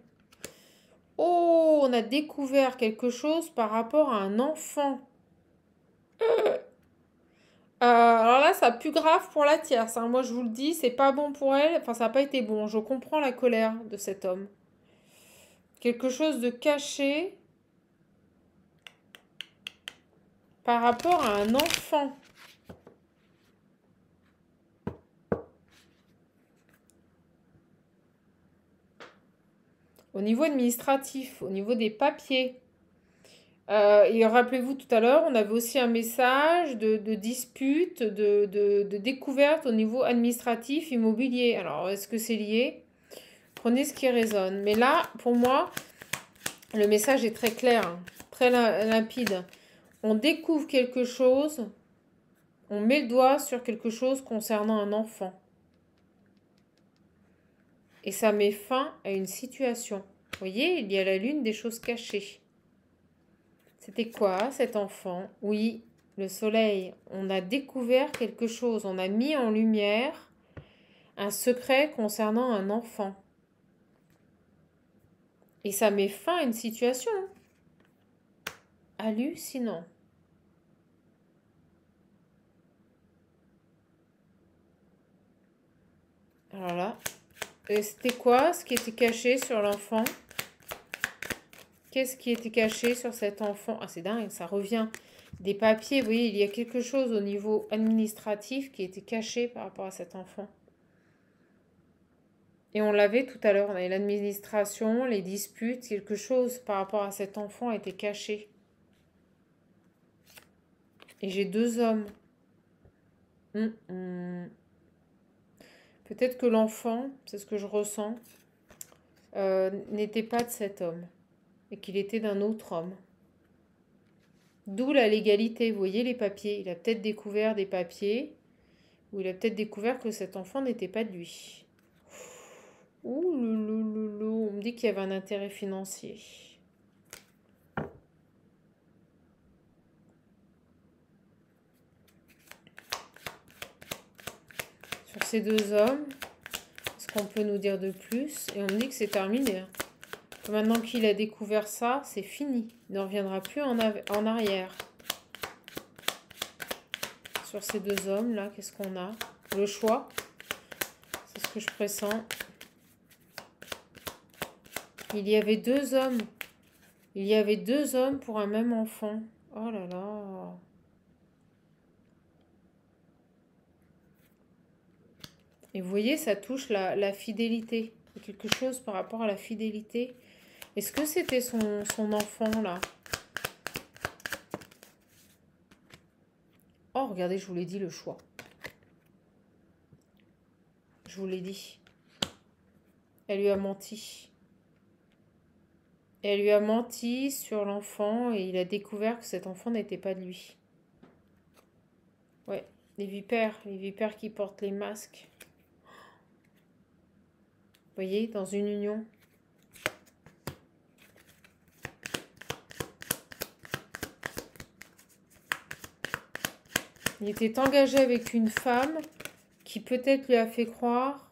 Oh, on a découvert quelque chose par rapport à un enfant. Alors là, ça pue grave pour la tierce. Hein. Moi, je vous le dis, c'est pas bon pour elle. Enfin, ça n'a pas été bon. Je comprends la colère de cet homme. Quelque chose de caché par rapport à un enfant. Au niveau administratif, au niveau des papiers. Et rappelez-vous tout à l'heure, on avait aussi un message de dispute, de découverte au niveau administratif, immobilier. Alors, est-ce que c'est lié? Prenez ce qui résonne. Mais là, pour moi, le message est très clair, hein, très limpide. On découvre quelque chose, on met le doigt sur quelque chose concernant un enfant. Et ça met fin à une situation. Vous voyez, il y a la lune des choses cachées. C'était quoi cet enfant? Oui, le soleil. On a découvert quelque chose. On a mis en lumière un secret concernant un enfant. Et ça met fin à une situation. Hallucinant. Alors là, c'était quoi ce qui était caché sur l'enfant? Qu'est-ce qui était caché sur cet enfant? Ah, c'est dingue, ça revient. Des papiers, vous voyez, il y a quelque chose au niveau administratif qui était caché par rapport à cet enfant. Et on l'avait tout à l'heure, on avait l'administration, les disputes, quelque chose par rapport à cet enfant était caché. Et j'ai deux hommes. Peut-être que l'enfant, c'est ce que je ressens, n'était pas de cet homme. Et qu'il était d'un autre homme. D'où la légalité, vous voyez les papiers. Il a peut-être découvert des papiers, ou il a peut-être découvert que cet enfant n'était pas de lui. Ouh, on me dit qu'il y avait un intérêt financier. Sur ces deux hommes, est-ce qu'on peut nous dire de plus? Et on me dit que c'est terminé. Hein. Maintenant qu'il a découvert ça, c'est fini. Il ne reviendra plus en arrière. Sur ces deux hommes, là, qu'est-ce qu'on a? Le choix. C'est ce que je pressens. Il y avait deux hommes. Il y avait deux hommes pour un même enfant. Oh là là. Et vous voyez, ça touche la fidélité. Il y a quelque chose par rapport à la fidélité. Est-ce que c'était son enfant, là? Oh, regardez, je vous l'ai dit, le choix. Je vous l'ai dit. Elle lui a menti. Elle lui a menti sur l'enfant et il a découvert que cet enfant n'était pas de lui. Ouais, les vipères qui portent les masques. Vous voyez, dans une union. Il était engagé avec une femme qui peut-être lui a fait croire.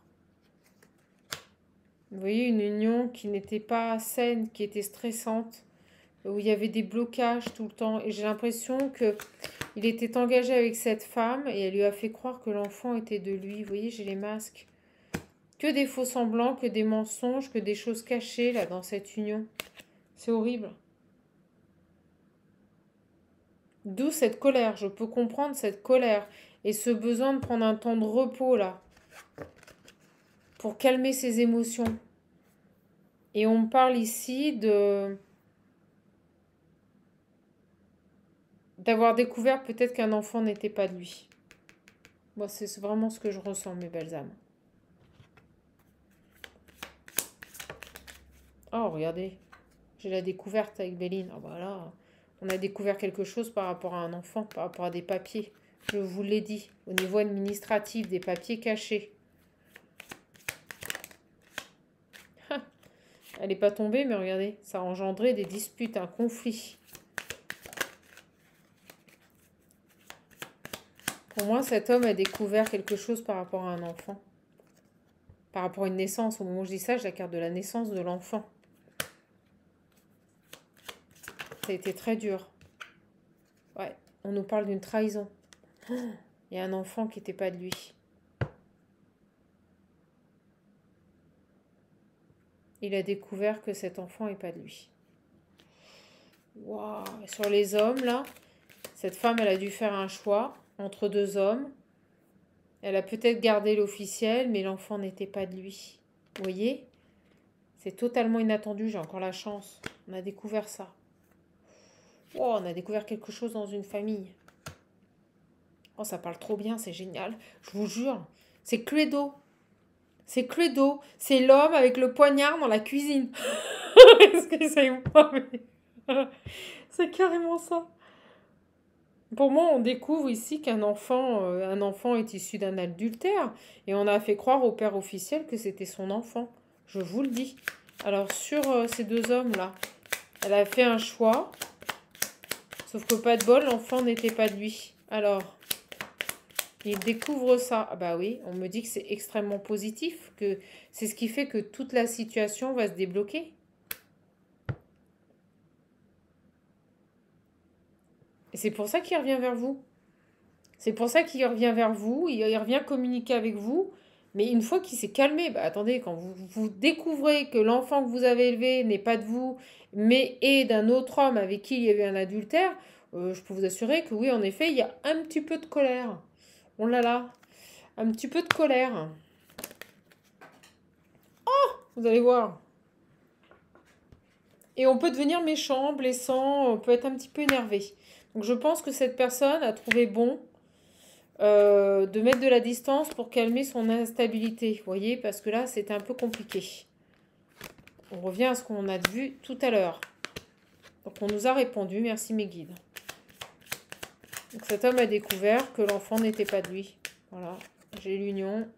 Vous voyez, une union qui n'était pas saine, qui était stressante, où il y avait des blocages tout le temps. Et j'ai l'impression que il était engagé avec cette femme et elle lui a fait croire que l'enfant était de lui. Vous voyez, j'ai les masques. Que des faux semblants, que des mensonges, que des choses cachées là dans cette union. C'est horrible. D'où cette colère. Je peux comprendre cette colère et ce besoin de prendre un temps de repos là pour calmer ses émotions. Et on me parle ici de d'avoir découvert peut-être qu'un enfant n'était pas de lui. Moi, c'est vraiment ce que je ressens, mes belles âmes. Oh, regardez, j'ai la découverte avec Béline. Ah, voilà, on a découvert quelque chose par rapport à un enfant, par rapport à des papiers. Je vous l'ai dit, au niveau administratif, des papiers cachés. Elle n'est pas tombée, mais regardez, ça a engendré des disputes, un conflit. Pour moi, cet homme a découvert quelque chose par rapport à un enfant. Par rapport à une naissance. Au moment où je dis ça, j'ai la carte de la naissance de l'enfant. Ça a été très dur. Ouais, on nous parle d'une trahison. Il y a un enfant qui n'était pas de lui. Il a découvert que cet enfant n'est pas de lui. Waouh. Sur les hommes, là, cette femme, elle a dû faire un choix entre deux hommes. Elle a peut-être gardé l'officiel, mais l'enfant n'était pas de lui. Vous voyez? C'est totalement inattendu, j'ai encore la chance. On a découvert ça. Oh, on a découvert quelque chose dans une famille. Oh, ça parle trop bien, c'est génial. Je vous jure, c'est Cluedo. C'est Cluedo. C'est l'homme avec le poignard dans la cuisine. Excusez-moi, mais... c'est carrément ça. Pour moi, on découvre ici qu'un enfant est issu d'un adultère et on a fait croire au père officiel que c'était son enfant. Je vous le dis. Alors, sur ces deux hommes-là, elle a fait un choix, sauf que pas de bol, l'enfant n'était pas de lui. Alors, il découvre ça. Ah bah oui, on me dit que c'est extrêmement positif, que c'est ce qui fait que toute la situation va se débloquer. Et c'est pour ça qu'il revient vers vous. C'est pour ça qu'il revient vers vous, il revient communiquer avec vous. Mais une fois qu'il s'est calmé, bah attendez, quand vous découvrez que l'enfant que vous avez élevé n'est pas de vous, mais est d'un autre homme avec qui il y avait un adultère, je peux vous assurer que oui, en effet, il y a un petit peu de colère. Oh là là, un petit peu de colère. Vous allez voir. Et on peut devenir méchant, blessant, on peut être un petit peu énervé. Donc je pense que cette personne a trouvé bon de mettre de la distance pour calmer son instabilité. Vous voyez, parce que là, c'était un peu compliqué. On revient à ce qu'on a vu tout à l'heure. Donc on nous a répondu, merci mes guides. Donc cet homme a découvert que l'enfant n'était pas de lui. Voilà, j'ai l'union.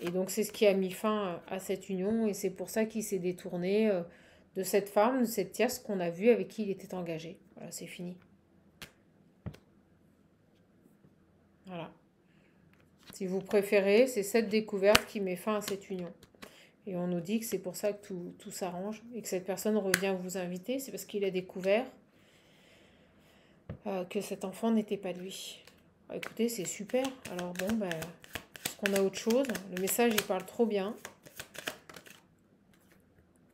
Et donc c'est ce qui a mis fin à cette union. Et c'est pour ça qu'il s'est détourné de cette femme, de cette tierce qu'on a vue avec qui il était engagé. Voilà, c'est fini. Voilà. Si vous préférez, c'est cette découverte qui met fin à cette union. Et on nous dit que c'est pour ça que tout s'arrange et que cette personne revient vous inviter. C'est parce qu'il a découvert que cet enfant n'était pas de lui. Ah, écoutez, c'est super. Alors bon, ben, est-ce qu'on a autre chose? Le message, il parle trop bien.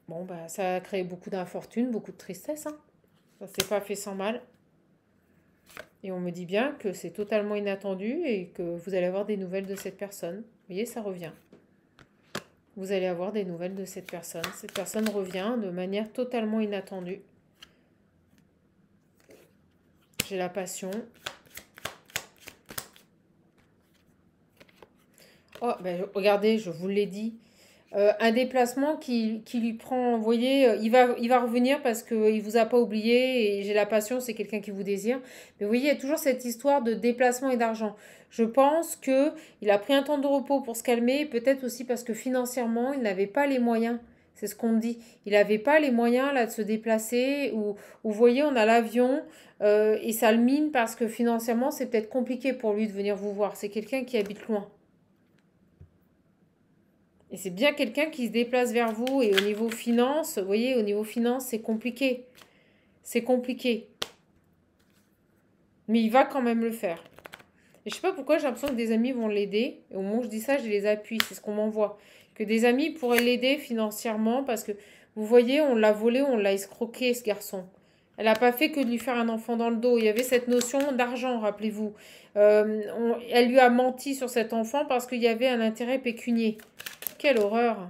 Bon, ben, ça a créé beaucoup d'infortune, beaucoup de tristesse. Hein. Ça s'est pas fait sans mal. Et on me dit bien que c'est totalement inattendu et que vous allez avoir des nouvelles de cette personne. Vous voyez, ça revient. Vous allez avoir des nouvelles de cette personne. Cette personne revient de manière totalement inattendue. J'ai la passion. Oh, ben regardez, je vous l'ai dit. Un déplacement qui lui prend, vous voyez, il va revenir parce qu'il ne vous a pas oublié et j'ai la passion, c'est quelqu'un qui vous désire. Mais vous voyez, il y a toujours cette histoire de déplacement et d'argent. Je pense qu'il a pris un temps de repos pour se calmer, peut-être aussi parce que financièrement, il n'avait pas les moyens. C'est ce qu'on me dit. Il n'avait pas les moyens là de se déplacer ou vous voyez, on a l'avion et ça le mine parce que financièrement, c'est peut-être compliqué pour lui de venir vous voir. C'est quelqu'un qui habite loin. Et c'est bien quelqu'un qui se déplace vers vous. Et au niveau finance, vous voyez, au niveau finance, c'est compliqué. C'est compliqué. Mais il va quand même le faire. Et je sais pas pourquoi j'ai l'impression que des amis vont l'aider. Et au moment où je dis ça, je les appuie. C'est ce qu'on m'envoie. Que des amis pourraient l'aider financièrement parce que, vous voyez, on l'a volé, on l'a escroqué, ce garçon. Elle n'a pas fait que de lui faire un enfant dans le dos. Il y avait cette notion d'argent, rappelez-vous. Elle lui a menti sur cet enfant parce qu'il y avait un intérêt pécunier. Quelle horreur!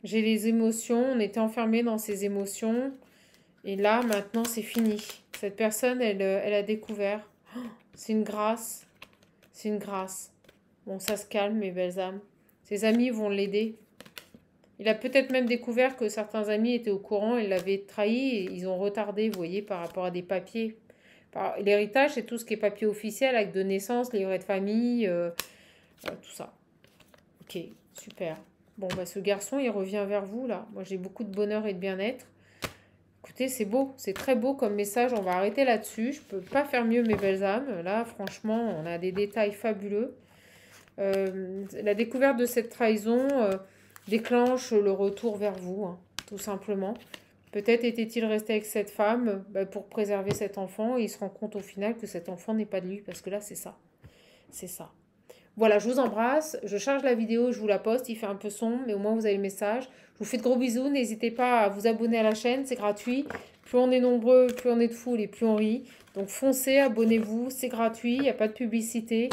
J'ai les émotions, on était enfermés dans ces émotions. Et là, maintenant, c'est fini. Cette personne, elle a découvert. Oh, c'est une grâce. C'est une grâce. Bon, ça se calme, mes belles âmes. Ses amis vont l'aider. Il a peut-être même découvert que certains amis étaient au courant et l'avaient trahi et ils ont retardé, vous voyez, par rapport à des papiers. L'héritage, c'est tout ce qui est papier officiel, acte de naissance, livret de famille, tout ça. Ok, super. Bon, bah, ce garçon, il revient vers vous, là. Moi, j'ai beaucoup de bonheur et de bien-être. Écoutez, c'est beau, c'est très beau comme message. On va arrêter là-dessus. Je peux pas faire mieux, mes belles âmes. Là, franchement, on a des détails fabuleux. La découverte de cette trahison déclenche le retour vers vous, hein, tout simplement. Peut-être était-il resté avec cette femme pour préserver cet enfant et il se rend compte au final que cet enfant n'est pas de lui. Parce que là, c'est ça. C'est ça. Voilà, je vous embrasse. Je charge la vidéo, je vous la poste. Il fait un peu sombre, mais au moins vous avez le message. Je vous fais de gros bisous. N'hésitez pas à vous abonner à la chaîne, c'est gratuit. Plus on est nombreux, plus on est de foule et plus on rit. Donc foncez, abonnez-vous, c'est gratuit, il n'y a pas de publicité.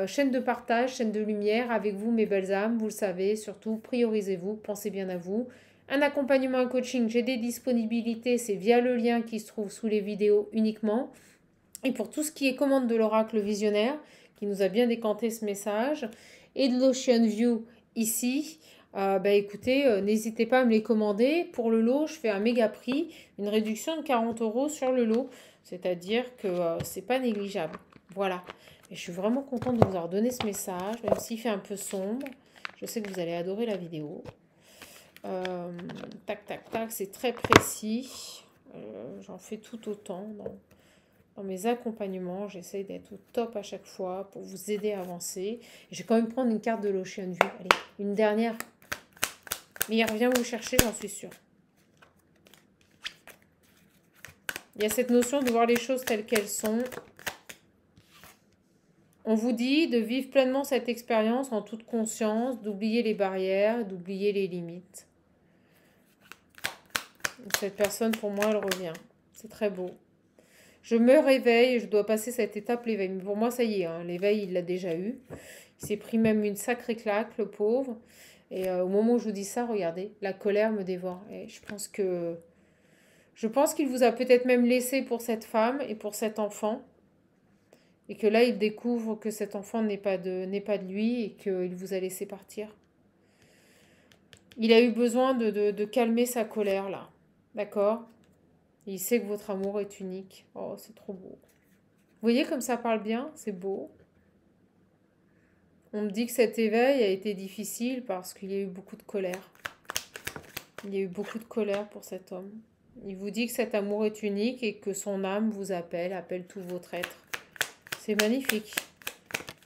Chaîne de partage, chaîne de lumière avec vous, mes belles âmes. Vous le savez, surtout, priorisez-vous, pensez bien à vous. Un accompagnement, un coaching, j'ai des disponibilités. C'est via le lien qui se trouve sous les vidéos uniquement. Et pour tout ce qui est commande de l'oracle visionnaire, qui nous a bien décanté ce message, et de l'Ocean View ici, écoutez, n'hésitez pas à me les commander. Pour le lot, je fais un méga prix, une réduction de 40 € sur le lot, c'est-à-dire que c'est pas négligeable. Voilà. Et je suis vraiment contente de vous avoir donné ce message, même s'il fait un peu sombre. Je sais que vous allez adorer la vidéo. Tac, tac, tac, c'est très précis. J'en fais tout autant dans mes accompagnements. J'essaye d'être au top à chaque fois pour vous aider à avancer. Je vais quand même prendre une carte de l'Ocean View. Allez, une dernière. Mais il revient vous chercher, j'en suis sûre. Il y a cette notion de voir les choses telles qu'elles sont. On vous dit de vivre pleinement cette expérience en toute conscience, d'oublier les barrières, d'oublier les limites. Cette personne, pour moi, elle revient. C'est très beau. Je me réveille et je dois passer cette étape, l'éveil. Mais pour moi, ça y est, hein, l'éveil, il l'a déjà eu. Il s'est pris même une sacrée claque, le pauvre. Et au moment où je vous dis ça, regardez, la colère me dévore. Et je pense qu'il vous a peut-être même laissé pour cette femme et pour cet enfant. Et que là, il découvre que cet enfant n'est pas de lui et qu'il vous a laissé partir. Il a eu besoin de calmer sa colère, là. D'accord ? Il sait que votre amour est unique. Oh, c'est trop beau. Vous voyez comme ça parle bien? C'est beau. On me dit que cet éveil a été difficile parce qu'il y a eu beaucoup de colère. Il y a eu beaucoup de colère pour cet homme. Il vous dit que cet amour est unique et que son âme vous appelle tout votre être. C'est magnifique.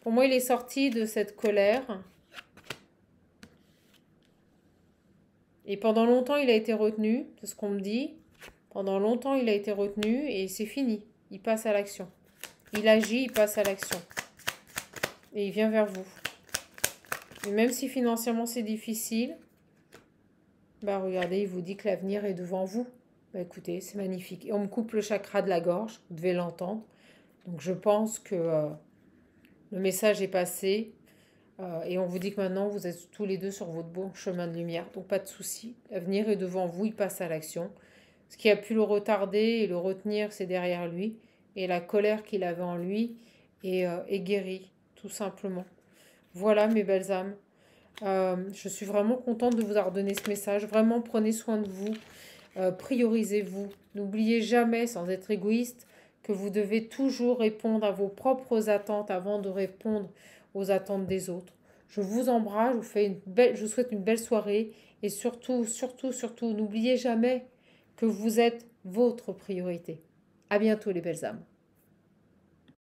Pour moi, il est sorti de cette colère. Et pendant longtemps, il a été retenu. C'est ce qu'on me dit. Pendant longtemps, il a été retenu et c'est fini. Il passe à l'action. Il agit, il passe à l'action. Et il vient vers vous. Et même si financièrement c'est difficile, regardez, il vous dit que l'avenir est devant vous. Écoutez, c'est magnifique. Et on me coupe le chakra de la gorge, vous devez l'entendre. Donc je pense que le message est passé. Et on vous dit que maintenant, vous êtes tous les deux sur votre bon chemin de lumière. Donc pas de souci. L'avenir est devant vous, il passe à l'action. Ce qui a pu le retarder et le retenir, c'est derrière lui. Et la colère qu'il avait en lui est guérie, tout simplement. Voilà, mes belles âmes. Je suis vraiment contente de vous avoir donné ce message. Vraiment, prenez soin de vous. Priorisez-vous. N'oubliez jamais, sans être égoïste, que vous devez toujours répondre à vos propres attentes avant de répondre aux attentes des autres. Je vous embrasse, je vous souhaite une belle soirée. Et surtout, surtout, surtout, n'oubliez jamais que vous êtes votre priorité. À bientôt les belles âmes.